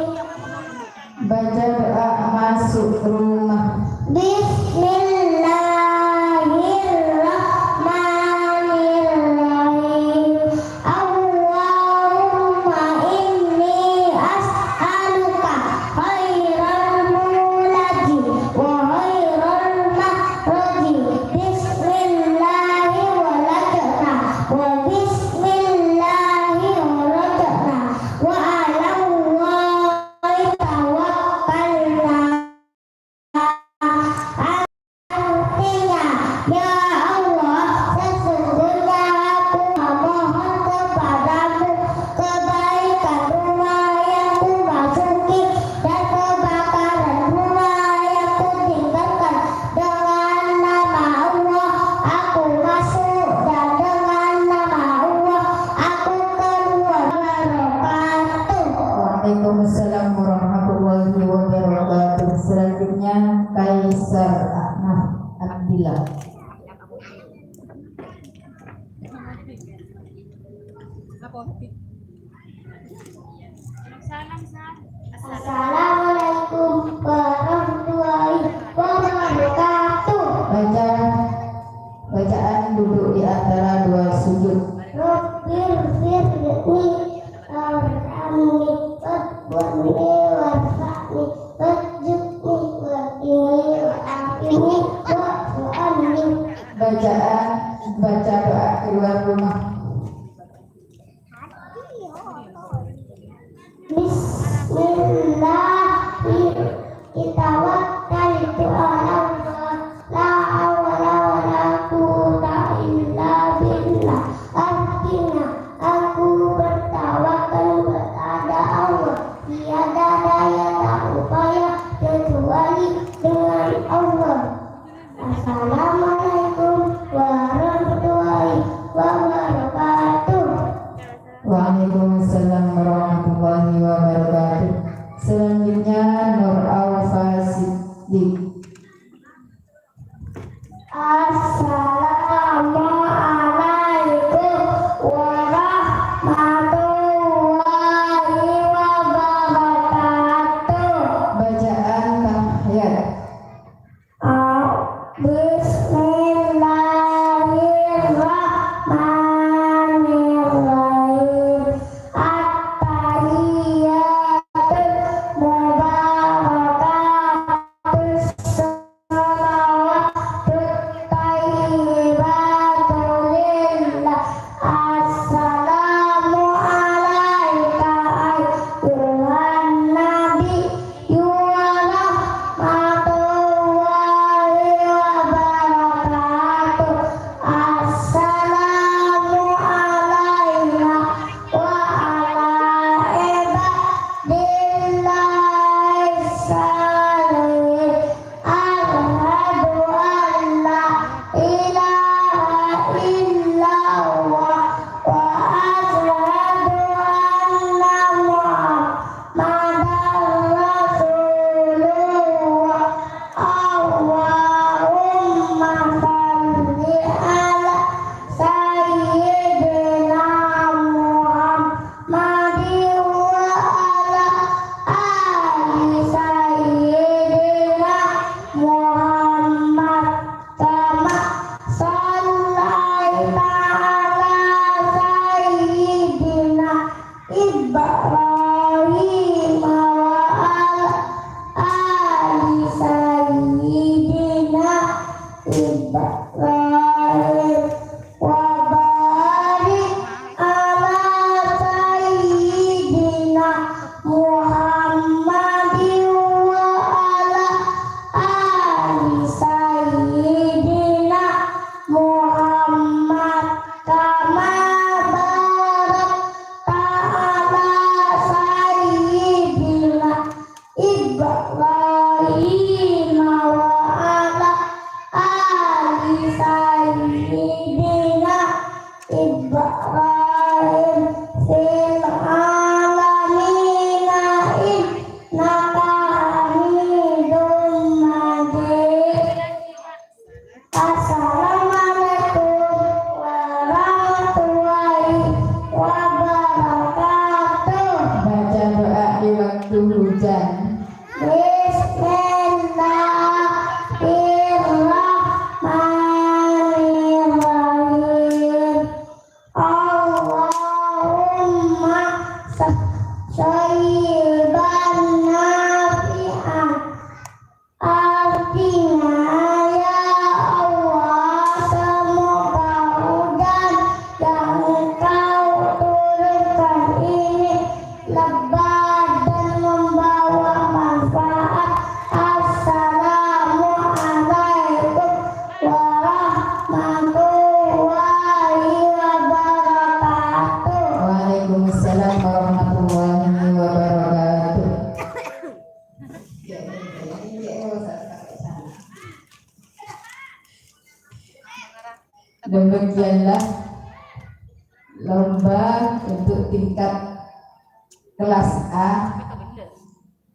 Baca doa masuk rumah. Bismillahirrahmanirrahim. Allahumma inni as'aluka khairal mulaji wa khairal makhraji. Bismillahi walajna wa bismillahi walajna wa ala Allahi tawakkalna. Artinya, ya Allah, sesungguhnya aku memohon kepadamu kebaikan rumah yang kumasuki dan kebakaran rumah yang kutinggalkan. Dengan nama Allah aku masuk, dan dengan nama Allah aku keluar. Wabarakatuh. Waalaikumsalam warahmatullahi wabarakatuh. Selanjutnya Kaisar Ahnaf Abdillah. Apa? Assalamualaikum warahmatullahi wabarakatuh. Bacaan duduk di antara dua sujud. Rabbil firni arhamni wadbuni warfa'ni wajudni wa'ini wa'afini wa'fu'anni. Bacaan baca doa keluar rumah. Bismillahirrahmanirrahim. La hawla wala quwwata illa billah. Artinya, aku bertawakal kepada Allah. Tiada daya tak upaya kecuali dengan Allah. Assalamualaikum warahmatullahi wabarakatuh. Waalaikumsalam warahmatullahi wabarakatuh. Selanjutnya Nur Al-Fasiddiq. Assalamualaikum warahmatullahi wabarakatuh. Bacaan tahiyat. Bismillahirrahmanirrahim. At-tahiyatul mubarakatus shalawatut thayyibatul lillah. Assalamu alaika ayyuhan nabiyyu wa rahmatullahi wabarakatuh. Assalamu alayna wa ala ibadillahi sholihin. Asyhadu an la ilaha illallah wa asyhadu anna Muhammadan Rasulullah. Allahumma shalli ala sayyidina Muhammadin wa ala ali sayyidina Muhammad kama shallaita ala sayyidina Ibrahim wa ala ali sayyidina Ibrahim wa barik ala sayyidina Muhammadin wa ala ali sayyidina Muhammad kama barakta ala sayyidina Ibrahim wa ala ali sayyidina Ibrahim fil alamin innaka hamidum majid. Assalamualaikum warahmatullahi wabarakatuh. Baca doa di waktu hujan. Bismillahirrahmanirrahim. Allahumma sayyiban nafi'an. Artinya, ya Allah, semoga hujan yang Engkau turunkan ini lebat dan membawa manfaat. Assalamualaikum warahmatullahi wabarakatuh. Waalaikumsalam warahmatullahi wabarakatuh. Demikianlah lomba untuk tingkat kelas A.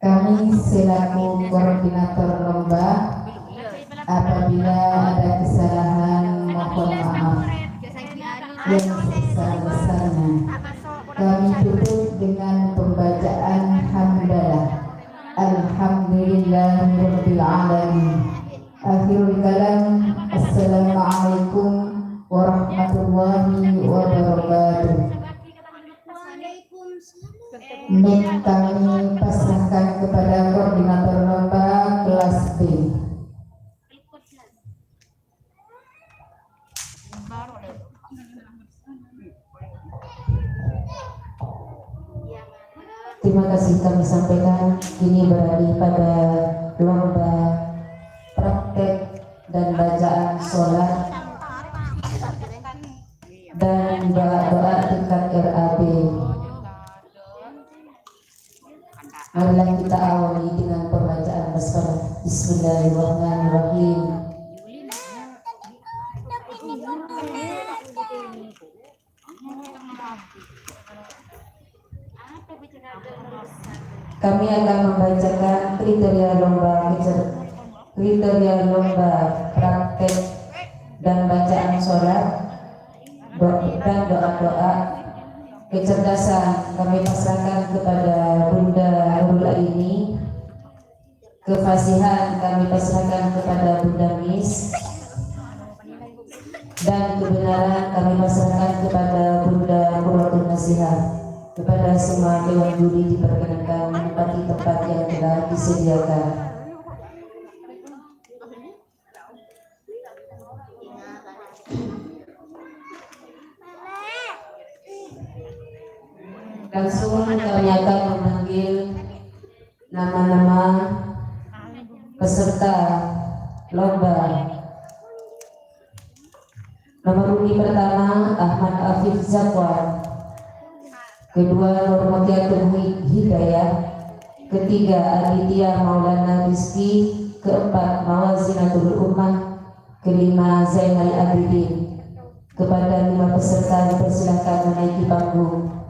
Kami selaku koordinator lomba, apabila ada kesalahan mohon maaf yang sebesar-besarnya. Kami tutup dengan pembacaan NIM kami pasrahkan kepada koordinator lomba kelas B. Terima kasih kami sampaikan. Kini beralih pada lomba praktek dan bacaan sholat dan doa-doa tingkat RAB. Marilah kita awali dengan pembacaan basmalah. Bismillahirrahmanirrahim. Kami akan membacakan kriteria lomba praktek dan bacaan sholat dan doa-doa. Kecerdasan kami pasrahkan kepada Bunda Nurul Aini. Kefasihan kami pasrahkan kepada Bunda Miss. Dan kebenaran kami pasrahkan kepada Bunda Qurratul Nasihah. Kepada semua dewan juri diperkenankan menempati tempat yang telah disediakan. Langsung kami akan memanggil nama-nama peserta lomba. Nomor undi pertama Ahmad Afif Zakwar, kedua Nurmatiatul Hidayah, ketiga Aditya Maulana Rizki, keempat Mawazinatul Ummah, kelima Zainal Abidin. Kepada 5 peserta dipersilakan menaiki panggung.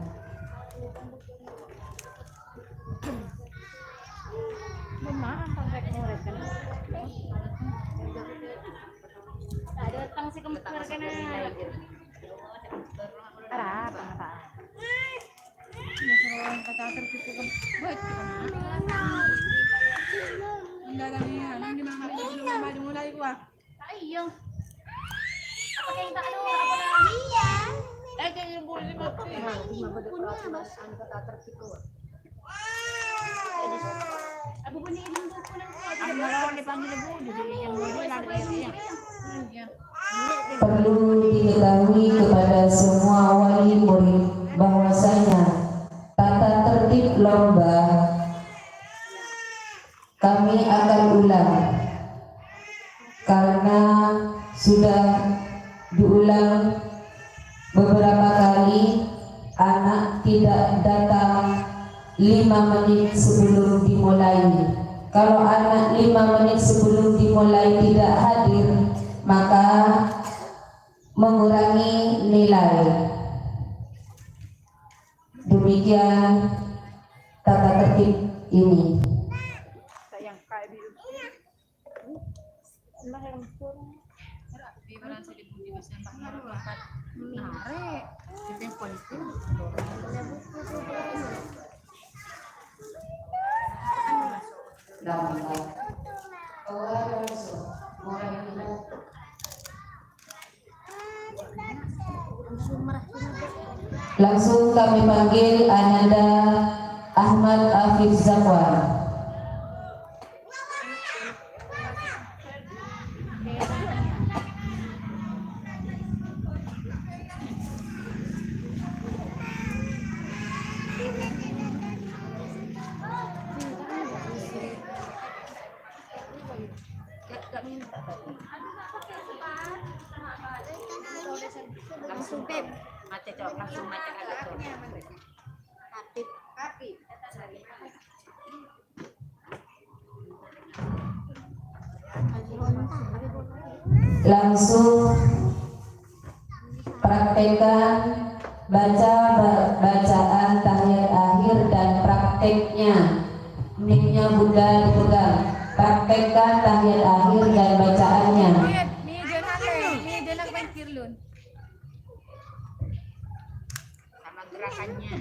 Perlu diketahui kepada semua wali murid bahwasanya tata tertib lomba kami akan ulang karena sudah diulang beberapa kali. Anak tidak datang 5 menit sebelum dimulai. Kalau anak 5 menit sebelum dimulai tidak hadir, maka mengurangi nilai. Demikian tata tertib ini. Langsung kami panggil Ananda Ahmad Afif Zakwar. Langsung Pep. Mate cok, langsung mate agak cok. Tapi. Langsung praktekkan bacaan tahiyat akhir dan prakteknya. Mic-nya Bunda dipegang. Praktekkan tahiyat akhir dan bacaannya. Sama gerakannya.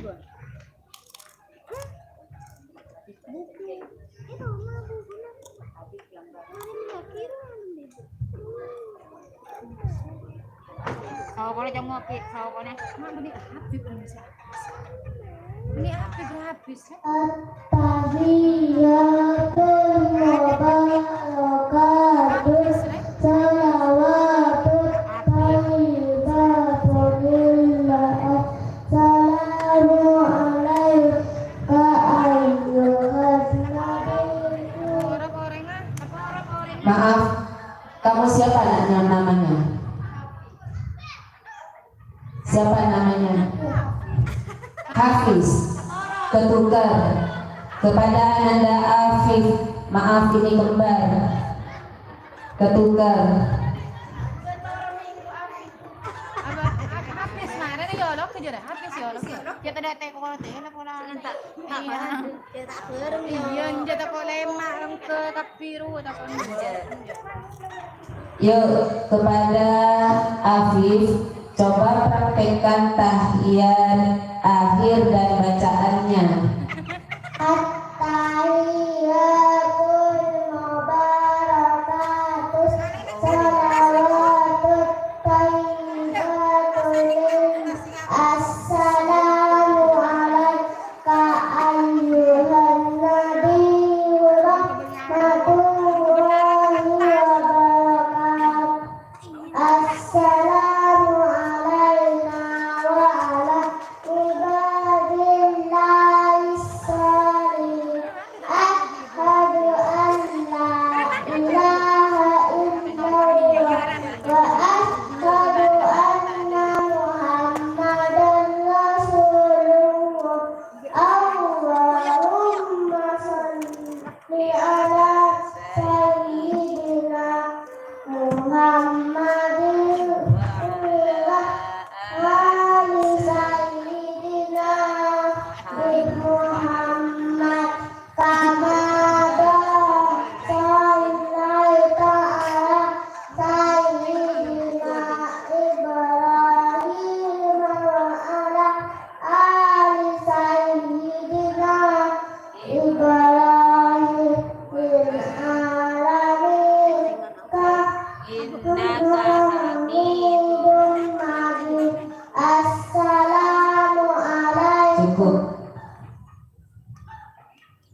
Sawo kone jamu api, sawo kone. Ini apa berhabis? At-tahiyatul mubarakatus salawatut thayyibatun lillah. Assalamu alaika ayyuhan nabiyyu. Orang-orangnya, apa orang-orangnya? Maaf, kamu siapa namanya? Siapa namanya? Hafiz. Ketukar kepada Anda Afif. Maaf, ini kembar. Ketukar. Habis mana nih yolok aja dah. Habis yolok. Kita dah teko kalau teh lah pola. Iya, njata pola emak ke kapiru tak Yuk, kepada Afif, coba praktekkan tahiyat akhir dan bacaannya. At-tahiyatul mubarakatus salawatut thayyibatun lillah. Assalamu alaika ayyuhan nabiyyu rahmatullahi wabarakatuh. Assalamu alaina wa ala ibadillahi sholihin. Asyhadu an la ilaha illallah wa asyhadu anna Muhammadan Rasulullah. Allahumma sholli ala sayyidina Muhammadin wa ali sayyidina Muhammad kama sallaita ala sayyidina Ibrahim wa ala ali sayyidina Ibrahim fil alamin Hamidun Majid. Assalamu alaikum. Cukup.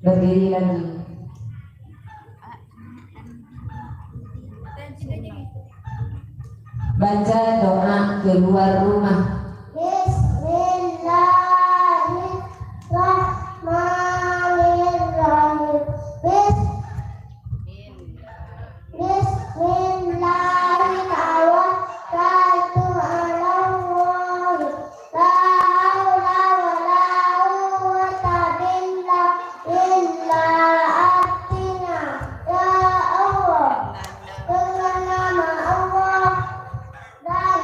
Berdiri lagi. Baca doa keluar rumah. Bismillahirrahmanirrahim. Bismillahirrahmanirrahim. La haula wala quwwata illa billah. Ya Allah, dengan nama Allah dan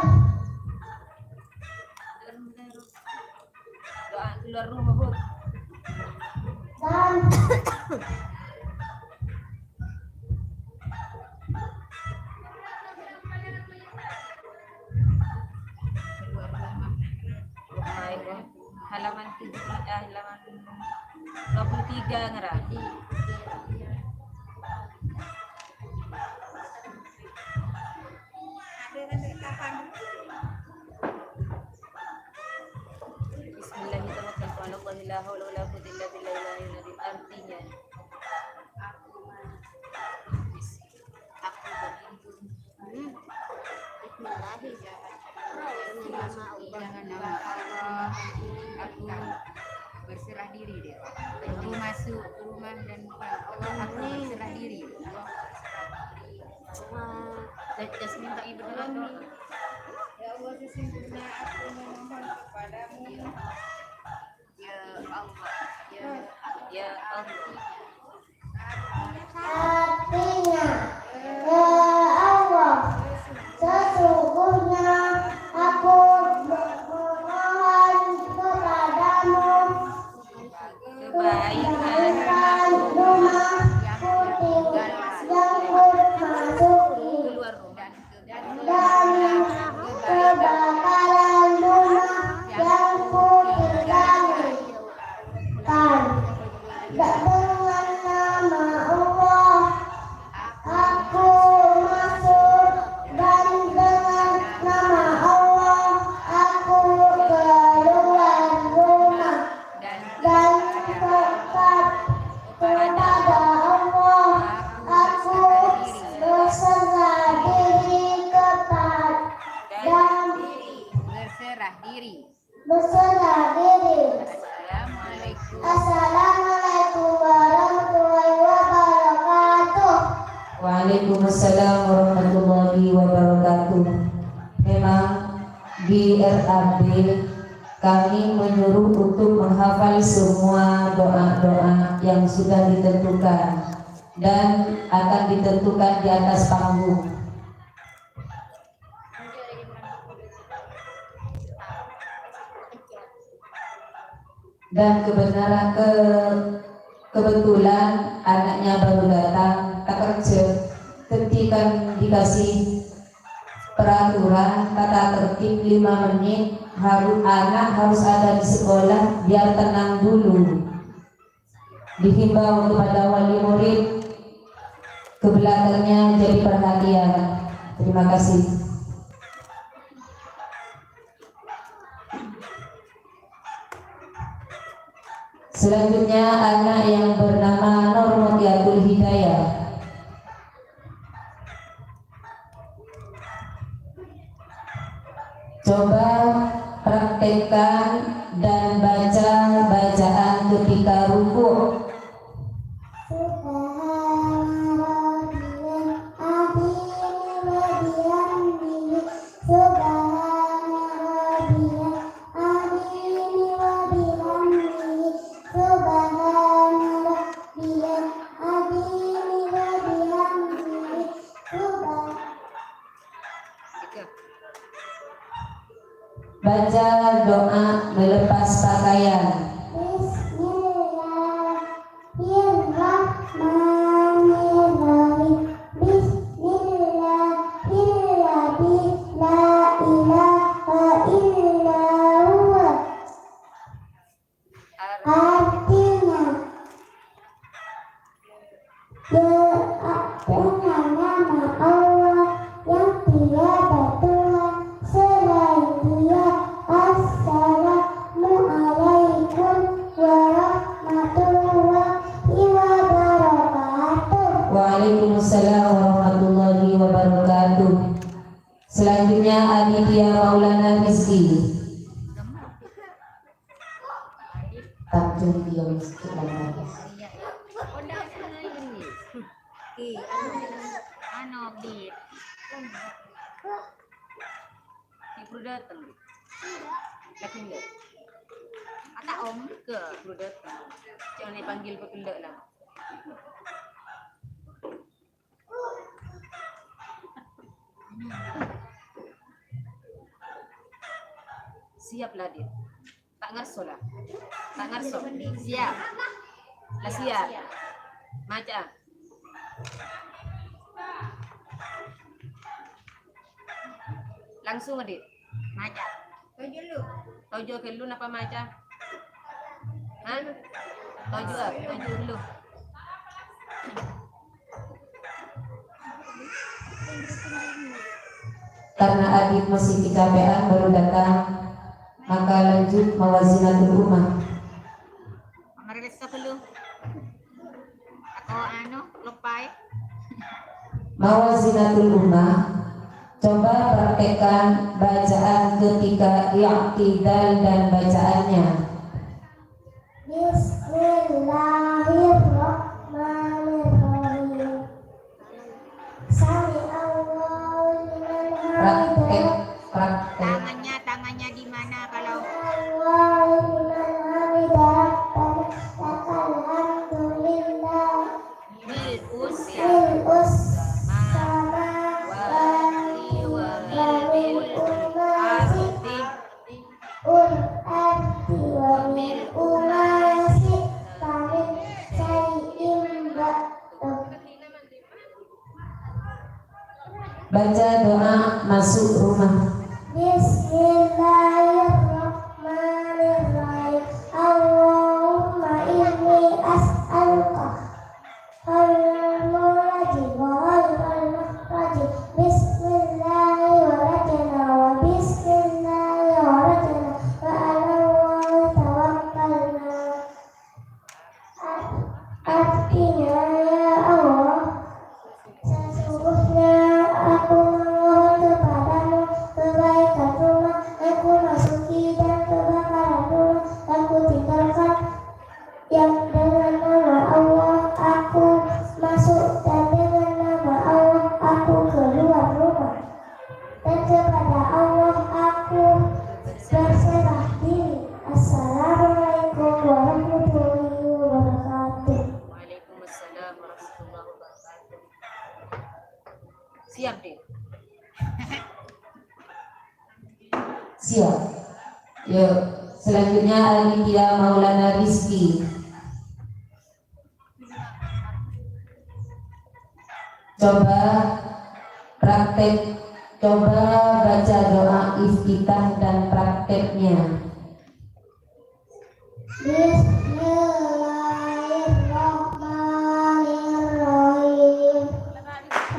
doa keluar rumah bu. dan Halaman 23 ngerah. Bismillahirrahmanirrahim. La haula wala quwwata illa billahil azim. Artinya Dengan nama Allah, aku berserah diri deh. Aku masuk ke rumah dan Allah aku berserah diri. just minta ibu doa. Ya Allah, sesungguhnya aku memohon kepadamu. Ya Allah, Ya Allah. artinya ya Allah, sesungguhnya aku memohon kepadamu Kebaikan rumah tinggal yang memasuki keluar rumah. dan kebakaran rumah yang kutinggali. Dengan nama Allah aku masuk, dan dengan nama Allah aku keluar rumah. Assalamualaikum warahmatullahi wabarakatuh. Waalaikumsalam warahmatullahi wabarakatuh. Memang di RAB kami menyuruh untuk menghafal semua doa-doa yang sudah ditentukan dan akan ditentukan di atas panggung. Dan kebetulan anaknya baru datang, tak kerja, ketika dikasih peraturan tata tertib 5 menit anak harus ada di sekolah biar tenang dulu. Dihimbau kepada wali murid ke belakangnya jadi perhatian. Terima kasih. Selanjutnya anak yang bernama Nurmutiatul Hidayah. Coba praktekkan dan baca bacaan ketika rukuk. Baca doa melepas pakaian. Bismillahirrahmanirrahim. Bismillahirrahmanirrahim. La ilaha illa huwa. Artinya doa dengan nama Allah yang tiada Tuhan selain Dia. Assalamualaikum warahmatullahi wabarakatuh. Waalaikumsalam warahmatullahi wabarakatuh. Selanjutnya Aditya Maulana Rizki. Takjub dia Rizki lagi. Ano bit. Ibu datang. Lakin dia. Ata om ke ibu datang. Jangan dipanggil pekelak lah. Siaplah dia. Tak ngarso lah. Tak ngarso. Siap. Lah siap. Macam. Langsung adik. Macam. Tojo ke lu napa macam? Ha? Tojo dulu. Karena Adit masih kecapean baru datang, maka lanjut mawazinatul ummah. Marilis ka dulu. Ako lupai. Mawazinatul ummah. Coba praktekkan bacaan ketika i'tidal dan bacaannya. Bismillahirrahmanirrahim. Sami Allahu liman hamidah. Praktek. Tangannya di mana kalau Allahu liman hamidah. Lakal hamdulillah. bil usia Bil sama arti wa min umasi pamin sayin Baca doa masuk rumah. Bismillahirrahmanirrahim. Allahumma inni as'aluka khairal muradi wa khairal makhraji. Bismillahirrahmanirrahim wa bismillahirrahmanirrahim wa ala Allahi tawakkalna. Artinya, ya Allah, sesungguhnya aku memohon kepadamu dengan nama Allah aku masuk dan dengan nama Allah aku keluar rumah. Dan kepada Allah aku berserah diri. Assalamualaikum warahmatullahi wabarakatuh. Waalaikumsalam warahmatullahi wabarakatuh. Siap deh. Siap. Yuk, selanjutnya Alidya Maulana Rizki. Coba baca doa iftitah dan prakteknya. Bismillahirrahmanirrahim.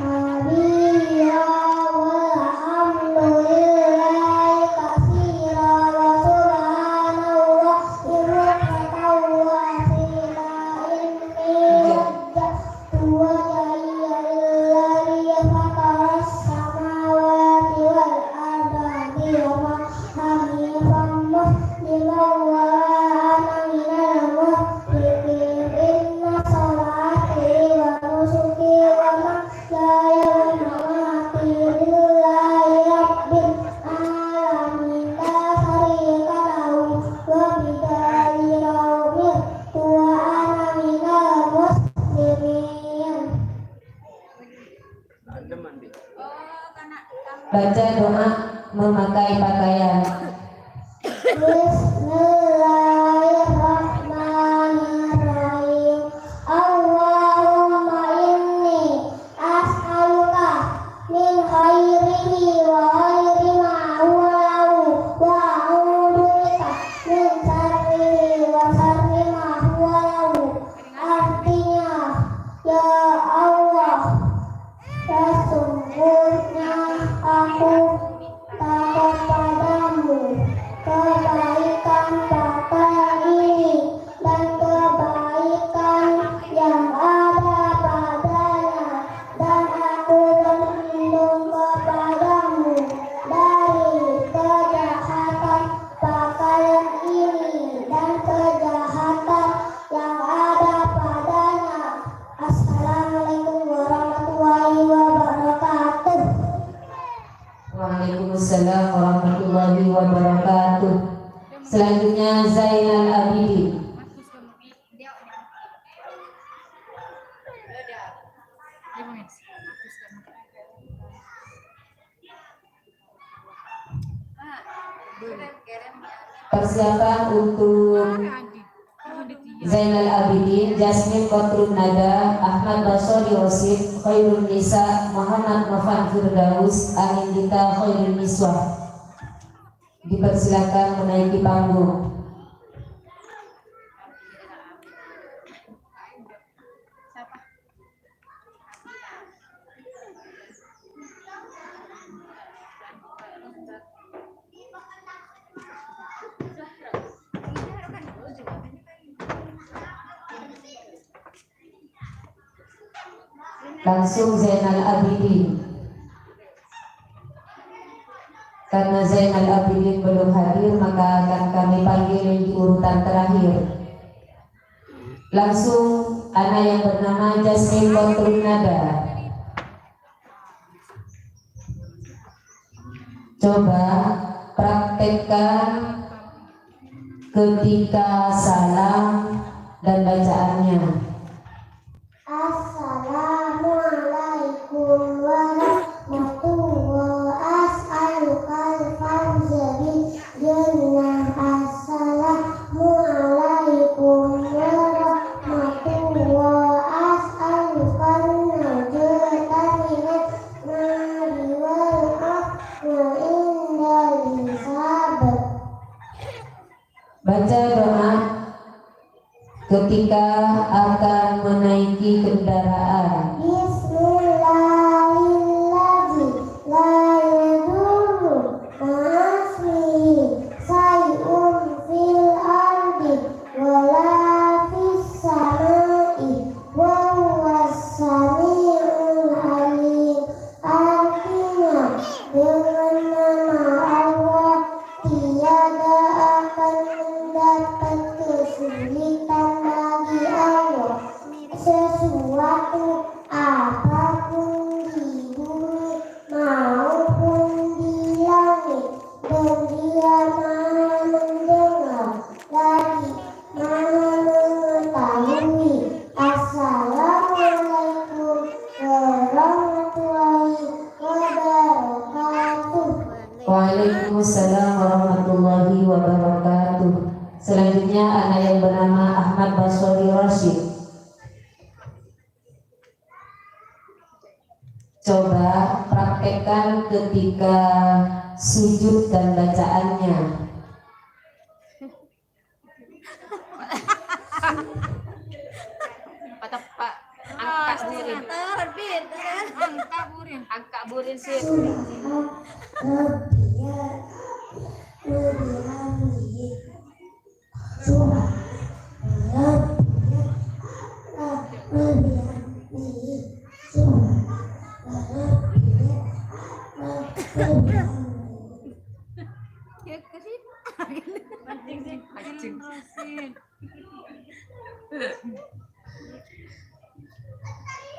Alhamdulillah walhamdulillahi katsira wa subhanallah bukratan wa asila inni wajjahtu wajhiya lillazi fataras samawati wal ardi hanifan musliman wa ana minal muslimin. Inna salati wa nusuki wa mahyaya wa mamati lillahi rabbil alamin la syarika lahu wa bidzalika umirtu wa ana minal muslimin. Baca doa memakai pakaian. Bismillahirrahmanirrahim. Allahumma inni as'aluka min khairihi wa khairi ma huwa lahu wa a'udzu bika min syarrihi wa syarri ma huwa lahu. Artinya, ya Allah, sesungguhnya aku takut padamu, kebaikan pakaian ini dan kebaikan yang ada padanya, dan aku berlindung kepadamu dari kejahatan pakaian ini dan kejahatan yang ada padanya. Assalamualaikum warahmatullahi wabarakatuh. Waalaikumsalam warahmatullahi wabarakatuh. Selanjutnya Zainal Abidin. Persiapan untuk Zainal Abidin, Jasmine Kotrun Nada, Ahmad Basori Rosid, Khairul Nisa, Muhammad Nofan Firdaus, Anindita Khairul Niswah. Dipersilakan menaiki panggung. Langsung Zainal Abidin. Karena Zainal Abidin belum hadir, maka akan kami panggil di urutan terakhir. Langsung anak yang bernama Jasmine Kotrun Nada. Coba praktekkan ketika salam dan bacaannya. Assalamualaikum warahmatullahi as'alukal fawza bil jannah. Assalamualaikum warahmatullahi as'alukan najata minat nari wal qafna indal hisab. Baca doa ketika akan menaiki kendaraan. Bismillahirrahmanirrahim. La yadurru ma'asmihi say'un fil ardi wala fis samai wa huwas sami'ul alim. Artinya, dengan nama Allah tiada akan mendapat kesulitan Rashid. Coba praktekkan ketika sujud dan bacaannya. Pak angkat burin. Angkat burin sih.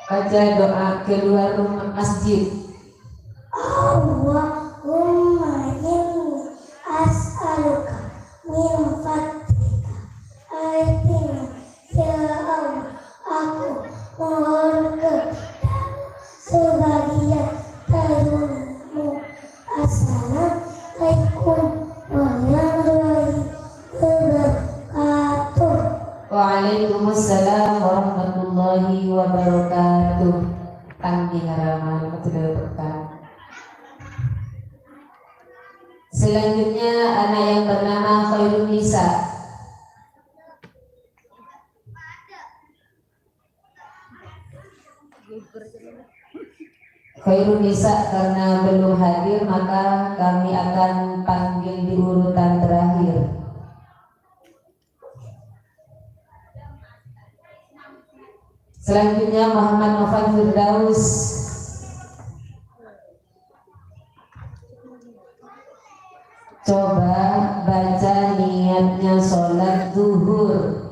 Baca doa keluar rumah masjid. Allahumma inni as'aluka min fadlika ayatina ya Allah, aku mohon kepadamu sebagian darimu. Assalamualaikum warahmatullahi wabarakatuh. Waalaikumsalam warahmatullahi wabarakatuh. Tanggi haraman betul-betul. Selanjutnya anak yang bernama Khairun Nisa. Khairun Nisa karena belum hadir maka kami akan panggil di urutan terakhir. Selanjutnya Muhammad Novan Firdaus. Coba baca niatnya sholat zuhur.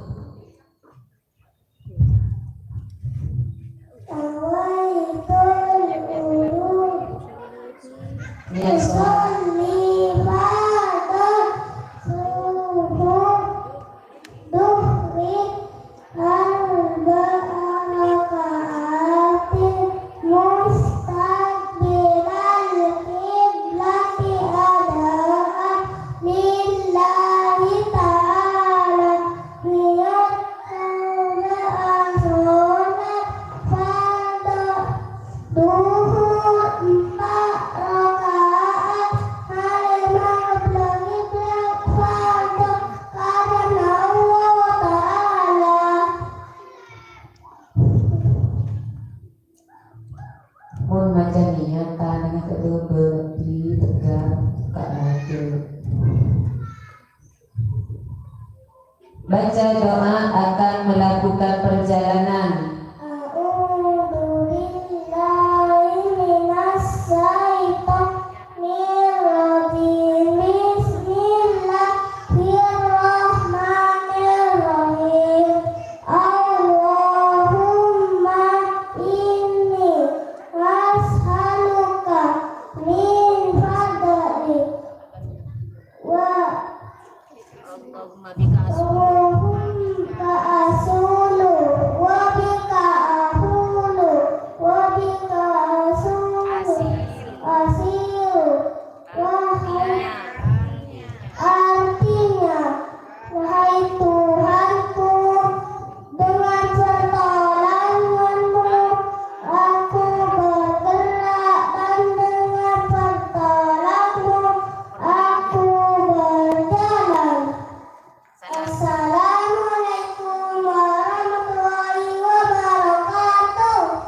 Niat sholat. Baca doa akan melakukan perjalanan.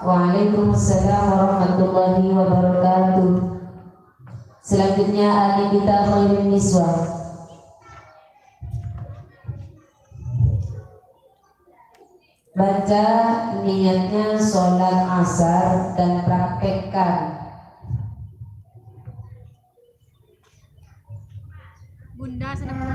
Waalaikumsalam warahmatullahi wabarakatuh. Selanjutnya Anindita Khairun Niswa. Baca niatnya sholat asar dan praktekkan. Bunda senang.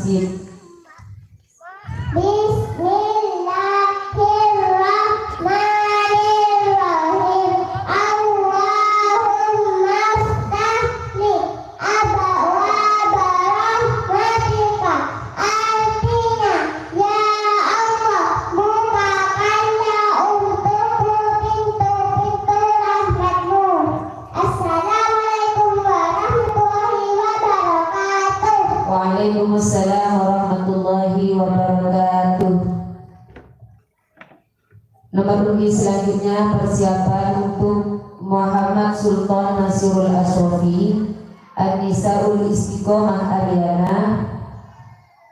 masjid. Bismillahirrahmanirrahim. Allahumma ftahli abwaaba rahmatika. Artinya, ya Allah, bukakanlah untukku pintu-pintu rahmatmu. Assalamualaikum warahmatullahi wabarakatuh. Waalaikumsalam warahmatullahi wabarakatuh. Nomor urut selanjutnya persiapan untuk Muhammad Sultan Nasirul Asrofi, An-Nisaul Istiqomah Ariana,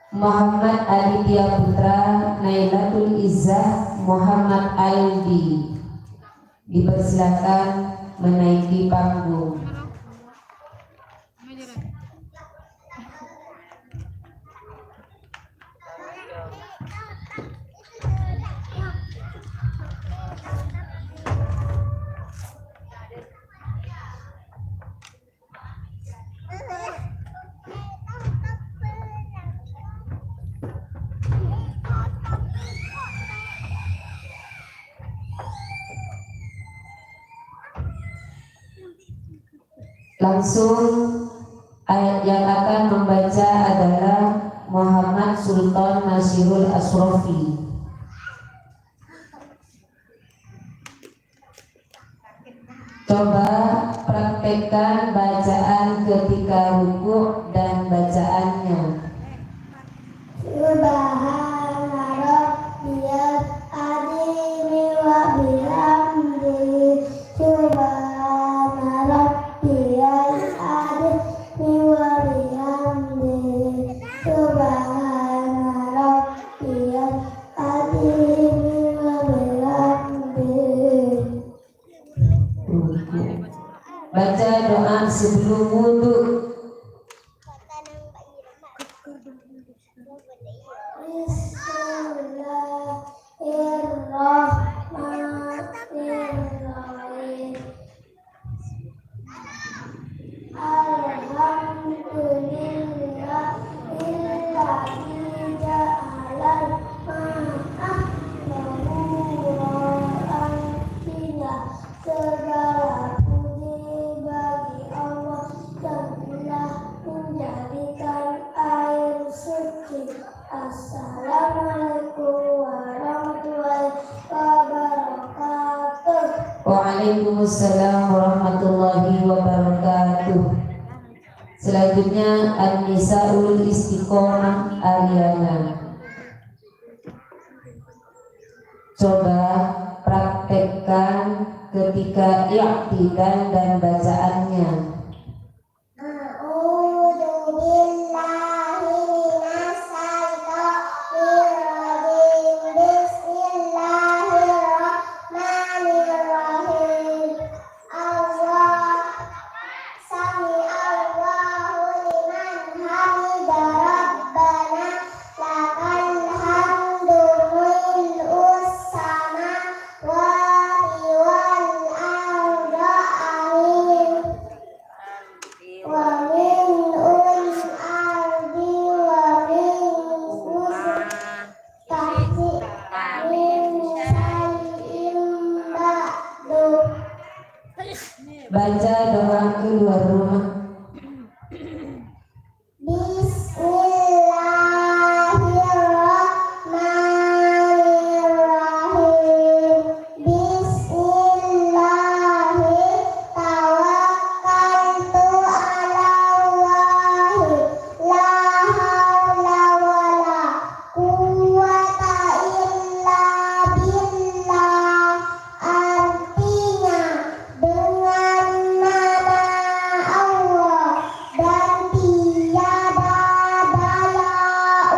Muhammad Aditya Putra, Nailatul Izzah, Muhammad Aldi. Dipersilakan menaiki panggung. Langsung ayat yang akan membaca adalah Muhammad Sultan Nasirul Asrofi. Coba praktekkan bacaan ketika ruku dan bacaannya. Subhana rabbiyal azimi wa bihamdihi. Subhana rabbiyal azimi wa bihamdihi. Subhana rabbiyal azimi wa bihamdihi. Baca doa sebelum wudhu. Bismillahirrahmanirrahim. Alhamdulillahilladzi ja'alal ma'a nuran hingga segala puji bagi Allah yang telah menjadikan air suci. Assalamualaikum warahmatullahi wabarakatuh. Waalaikumsalam warahmatullahi wabarakatuh. Selanjutnya An-Nisaul Istiqomah Ariana. Coba praktekkan ketika i'tidal dan bacaannya. A'udzu billahi minas syaitonir rajim. Bismillahirrahmanirrahim. Allah sami Allahu liman hamidah. Rabbana lakal hamdu mil'us samawati wal ardi. Amin. Wa mil'ul ardi wa mil'us tahti min syai'in ba'du. Baca doa keluar rumah. Bismillahirrahmanirrahim. Bismillahi tawakkaltu ala Allahi. La haula wala quwwata illa billah. Artinya, dengan nama Allah dan tiada daya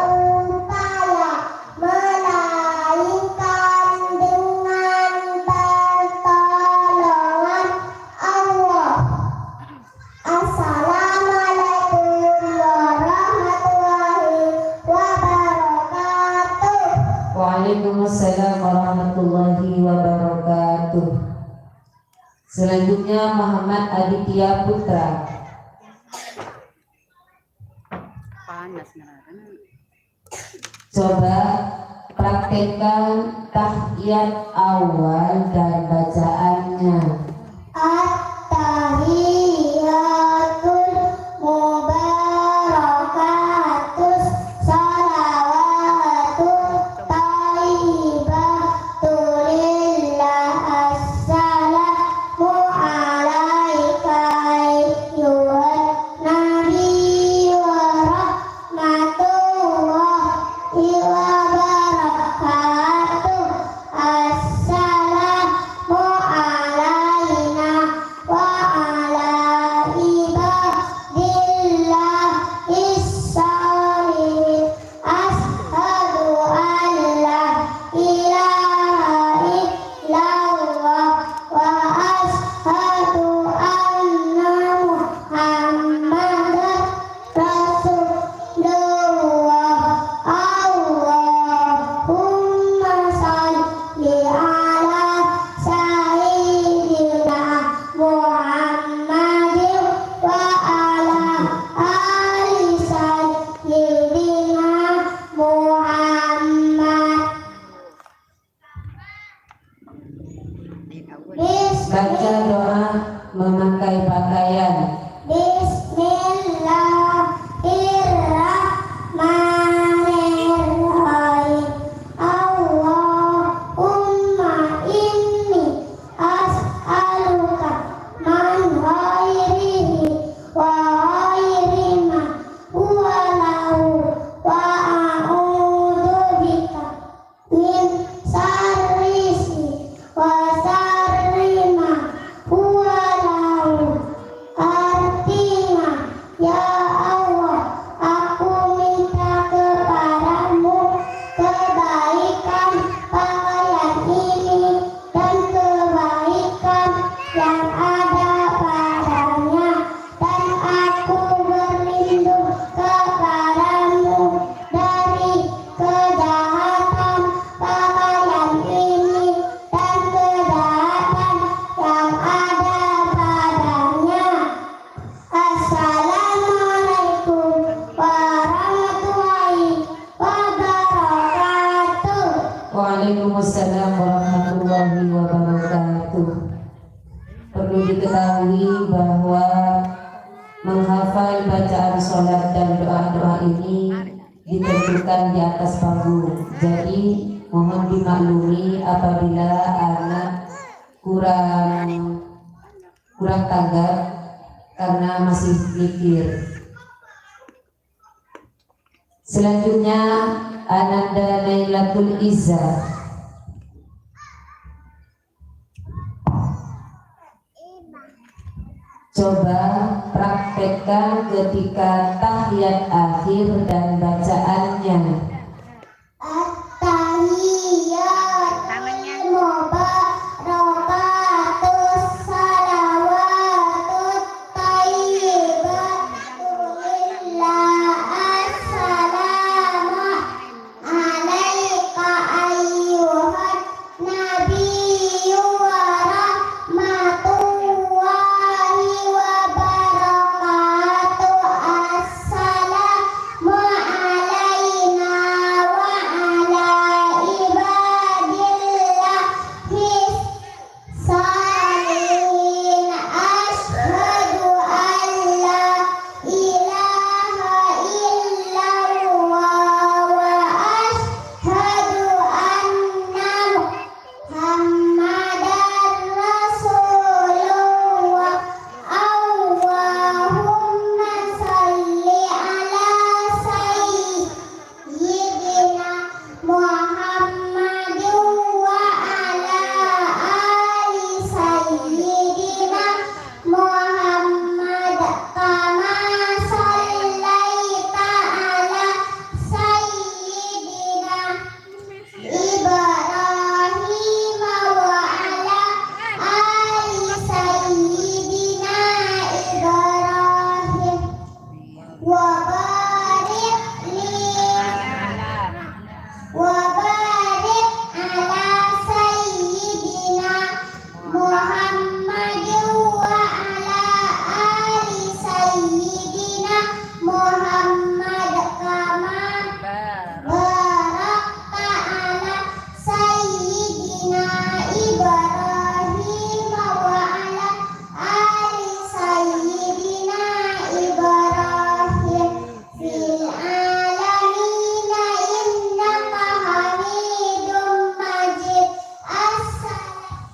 upaya melainkan dengan pertolongan Allah. Assalamualaikum warahmatullahi wabarakatuh. Waalaikumsalam warahmatullahi wabarakatuh. Selanjutnya Muhammad Aditya Putra. Panas na. Coba praktekkan tahiyat awal dan bacaannya. At-tahiyatul mubarakatus salawatul thayyibatu lillah assalamu alaika ayyuhan nabi wa rahmatullahi wa barakatuh. Assalamu alaina wa ala ibadillahis sholihin. Asyhadu an la ilaha illallah wa asyhadu anna Muhammadar Rasulullah. Allahumma shalli ala sayyidina Muhammadin wa ala ali sayyidina Muhammad. Baca doa memakai pakaian. Bismillahirrahmanirrahim. Allahumma inni as'aluka man ghairihi wa ghairi ma huwa lahu wa a'udzubika min syarrihi wa syarri ma huwa lahu. Artinya, ya Allah, aku minta kepadamu kebaikan pakaian ini dan kebaikan yang ada padanya, dan aku berlindung kepadamu dari kejahatan pakaian ini dan kejahatan yang ada padanya. Assalamualaikum warahmatullahi wabarakatuh. Waalaikumsalam warahmatullahi wabarakatuh. Perlu diketahui bahwa menghafal bacaan sholat dan doa-doa ini ditentukan di atas panggung. Jadi mohon dimaklumi apabila anak kurang tanggap karena masih mikir. Selanjutnya Ananda Lailatul Izzah. Coba praktekkan ketika tahiyat akhir dan bacaannya. At-tahiyatul mubarakatus salawatul thayyibatu lillah. Assalamu alaika ayyuhan nabiyyu wa rahmatullahi wa barakatuh. Assalamu alaina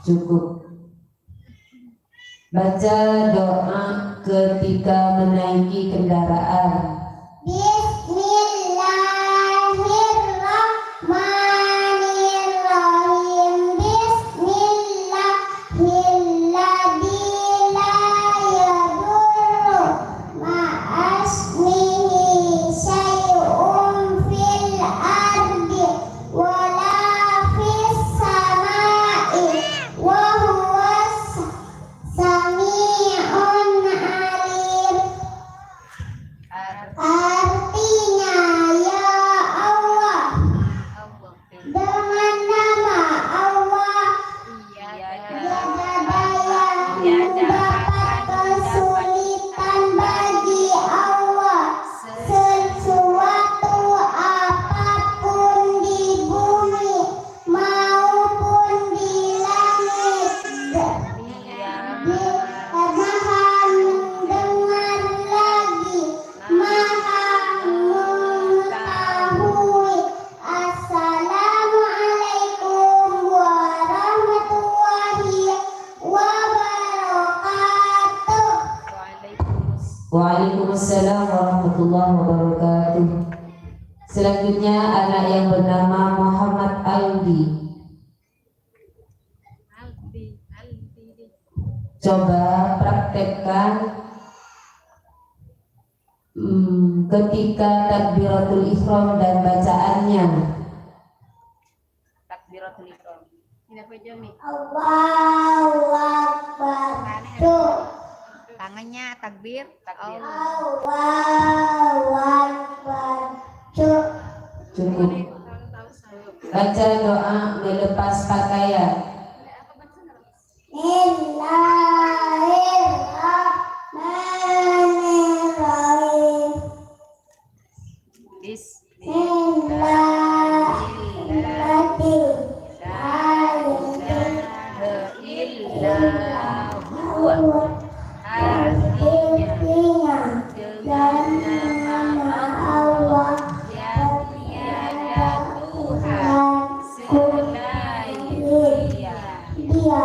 Cukup. Baca doa ketika menaiki kendaraan. Bismillahirrahmanirrahim. Bismillahilladzi la yadurru ma'asmihi syai'un fil ardi wala fis samai wa huwas sami'un alim. Artinya, ya Allah, dengan nama Allah tiada dapat kesulitan bagi Allah. Sesuatu apapun di bumi maupun di langit, Maha mendengar lagi, Maha mengetahui. Assalamualaikum warahmatullahi wabarakatuh. Waalaikumsalam warahmatullahi wabarakatuh. Selanjutnya anak yang bernama Muhammad Aldi. Coba praktekkan ketika takbiratul ihram dan bacaannya. Takbiratul ihram. Tidak apa jami. Allahu Akbar. Tangannya takbir. Allahu Akbar. Cukup. Baca doa melepas pakaian. Bismillahirrahmanirrahim. Artinya dan nama Allah tiada Tuhan selain Dia.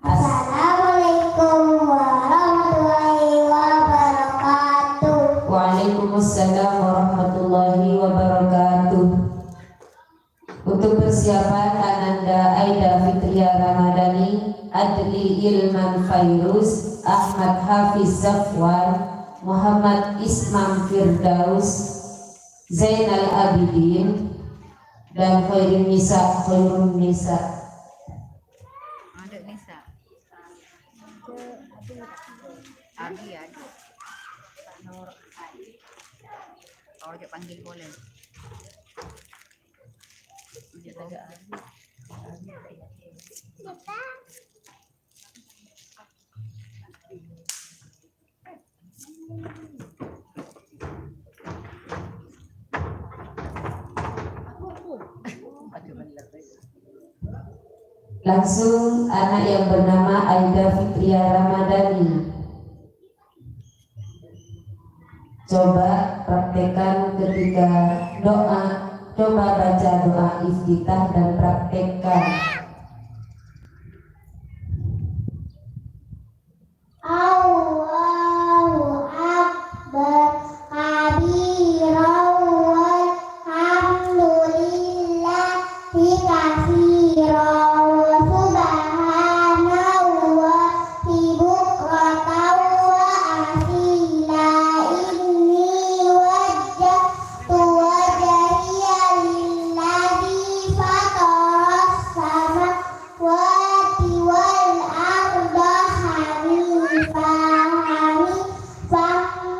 Assalamualaikum warahmatullahi wabarakatuh. Waalaikumsalam warahmatullahi wabarakatuh. Untuk persiapan Ananda Aida Fitria Ramadhani, Adli Ilman Fairuz, Ahmad Hafiz Zafwan, Muhammad Ismam Firdaus, Zainal Abidin, dan Khairun Nisa. Ada Nisa. Abi ada. Oh, dia panggil boleh. Dia tagak Abi. Langsung anak yang bernama Aida Fitria Ramadhani. Coba praktekkan ketika doa. Coba baca doa iftitah dan praktekkan. Allahu Akbar kabiran walhamdulillahi katsiran wa subhanallahi bukratan wa asila. Inni wajjahtu wajhiya lilladzi fataras samawati wal arda hanifan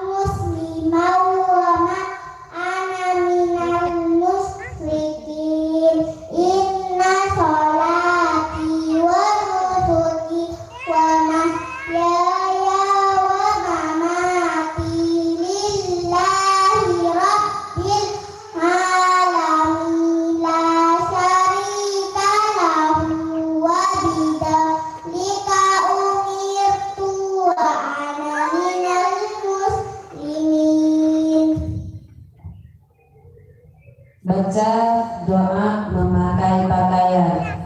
musliman wa ma ana minal musyrikin. Inna sholati wa nusuki wa mahyaya wa mamati lillahi rabbil alamin la syarika lahu wa bidzalika umirtu wa ana minal muslimin. Baca doa memakai pakaian.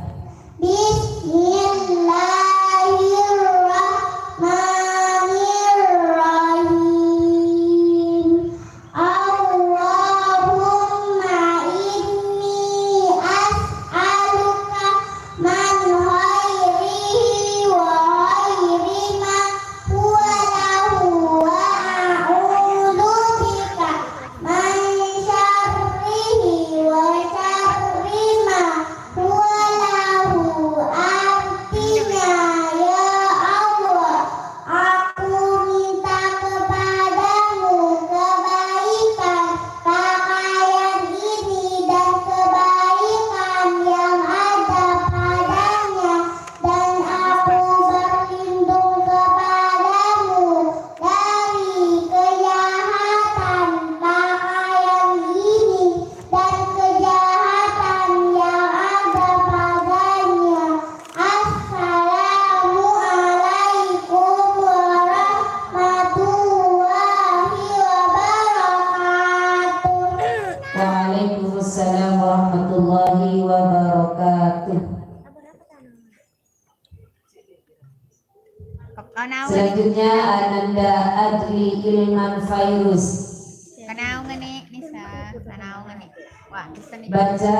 Waalaikumsalam warahmatullahi wabarakatuh. Selanjutnya Ananda Adli Ilman Fairuz. Kenal nggak nih Nisa? Kenal nggak nih? Wah, Nisa nih. Baca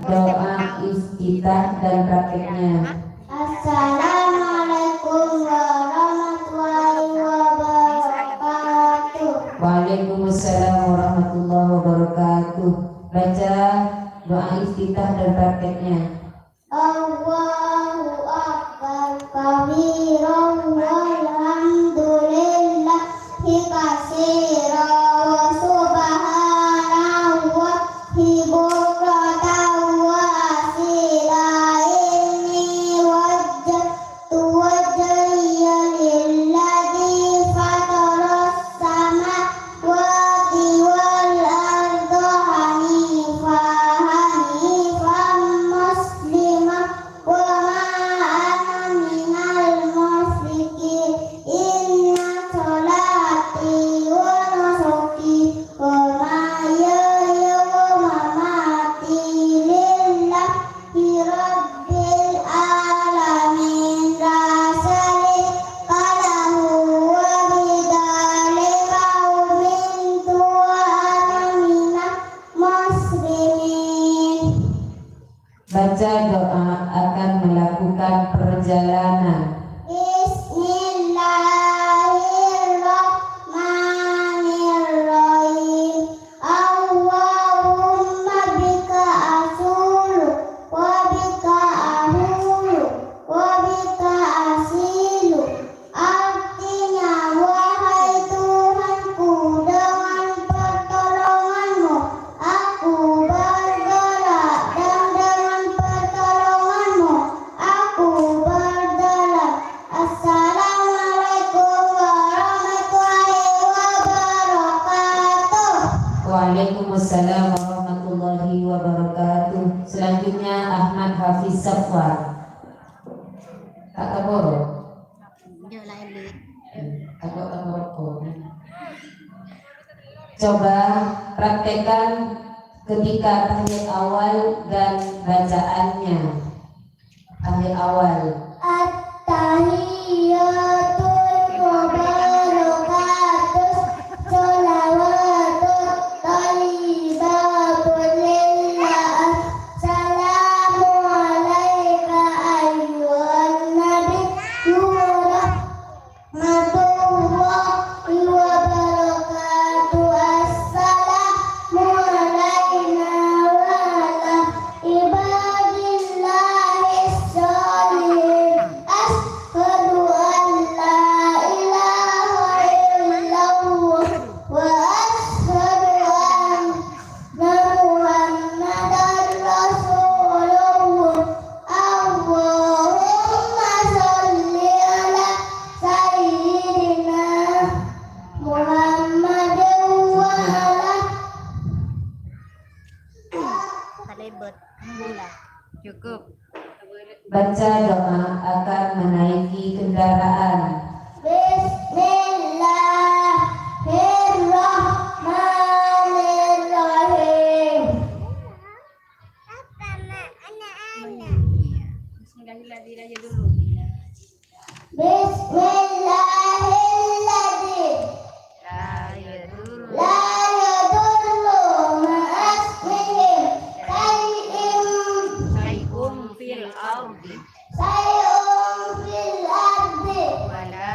doa iftitah dan prakteknya. Assalamualaikum warahmatullahi wabarakatuh. Waalaikumsalam warahmatullahi wabarakatuh. Baca doa iftitah dan prakteknya. Allahu akbar kabiran walhamdulillahi katsiran wa subhanallahi bukratan wa asila. Inni wajjahtu wajhiya lilladzi fataras samawati wal arda hanifan musliman wa ma ana minal musyrikin. Inna sholati wa nusuki wa mahyaya wa mamati lillahi rabbil alamin la syarika lahu wa bidzalika umirtu wa ana minal muslimin. Baca doa akan melakukan perjalanan. Bismillahirrahmanirrahim. Allahumma bika asulu wa bika ahulu wa bika asilu. Artinya, wahai Tuhanku, dengan pertolonganmu aku bergerak, dan dengan pertolonganmu aku berjalan. Assalamualaikum warahmatullahi wabarakatuh. Waalaikumsalam warahmatullahi wabarakatuh. Selanjutnya Ahmad Hafiz Safwan. Kak Kaboro. Kak Kaboro. Coba praktekkan ketika tahiyat awal dan bacaannya. Tahiyat awal. At-tahiyyatul mubarakatus sholawatut thayyibatul lillah. Assalamu alayka ayyuhan nabiyyu wa rahmatullahi wa barakatuh. Assalamu alayna wa ala ibadillahis sholihin. Ashhadu an la ilaha illallah wa ashhadu anna Muhammadan Rasulullah. Allahumma sholli ala sayyidina Muhammadin wa ala Cukup. Baca doa akan menaiki kendaraan. Bismillahirrahmanirrahim. Bismillahirrahmanirrahim dulu. Bismillahirrahmanirrahim. La yadurru. La yadurru ma'asmihim Sayum fil ardi sayun fil ardi wala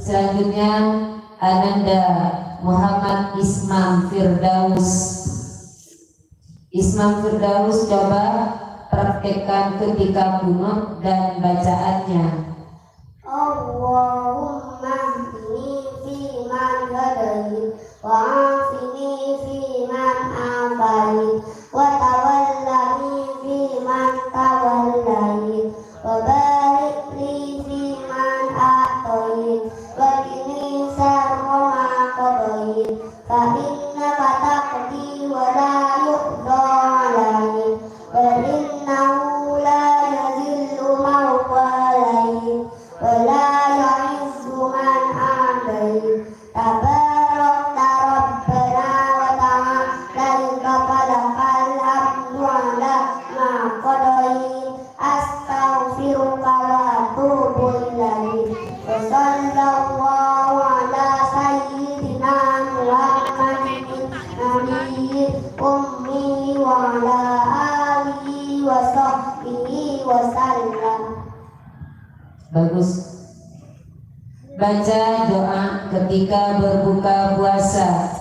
Selanjutnya Ananda Muhammad Ismam Firdaus. Ismam Firdaus, coba praktekkan ketika kunut dan bacaannya. Allahumma hdini fiman hadait wa afini fiman afait wa tawallani fiman tawallait wa barik li fiman a'tait wa qini syarra ma qadait fa innaka taqdi wa la yuqda alaik wa innahu la yazillu man walait wa la yu'izzu man adait tabarakta rabbana wa ta'ala falakal hamdu ala ma qadait astaghfiruka wa atubu ilaik wa sallallahu ala sayyidina Muhammadin nabiyil ummi wa ala alihi wa sahbihi wa sallam. Bagus. Baca doa ketika berbuka puasa.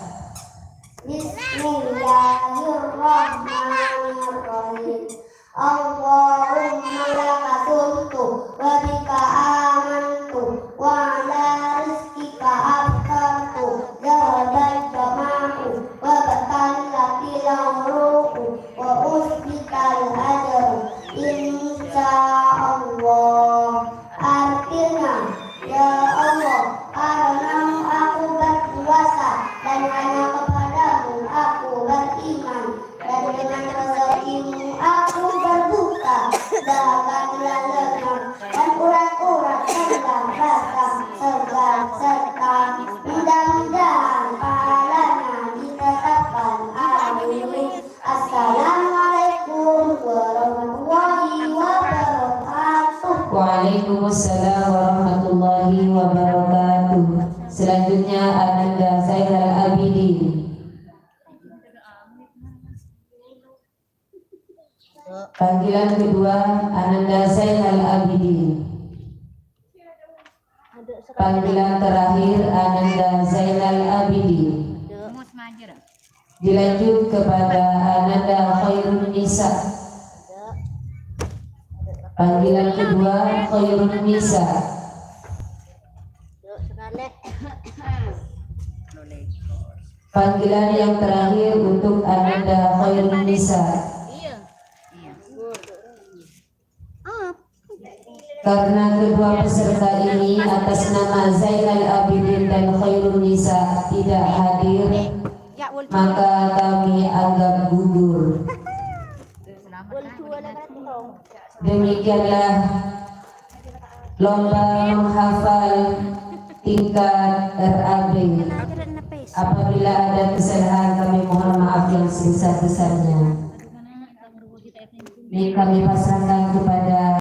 Bismillahirrahmanirrahim. Allahumma laka sumtu wa bika amantu wa ala rizkika aftartu jawaban jama'u wa batallatil amruku wa usbikal ajru insyaallah. Artinya, ya Allah, karena aku berpuasa dan hanya kepadamu aku beriman, dan dengan rezekimu aku berbuka, daganglah lengan dan urat-urat tenggang batang segar serta mudah-mudahan pahalanya ditetapkan. Amin. Assalamualaikum warahmatullahi wabarakatuh. Waalaikumsalam warahmatullahi wabarakatuh. Selanjutnya Ananda Zainal Abidin. Panggilan kedua Ananda Zainal Abidin. Panggilan terakhir Ananda Zainal Abidin. Mus majer. Dilanjut kepada Ananda Khairun Nisa. Panggilan kedua Khairun Nisa. Panggilan yang terakhir untuk Ananda Khairun Nisa. Iya. Karena kedua peserta ini atas nama Zainal Abidin dan Khairun Nisa tidak hadir, maka kami anggap gugur. Demikianlah lomba menghafal tingkat RAB. Apabila ada kesalahan kami mohon maaf yang sebesar-besarnya. Ini kami pasrahkan kepada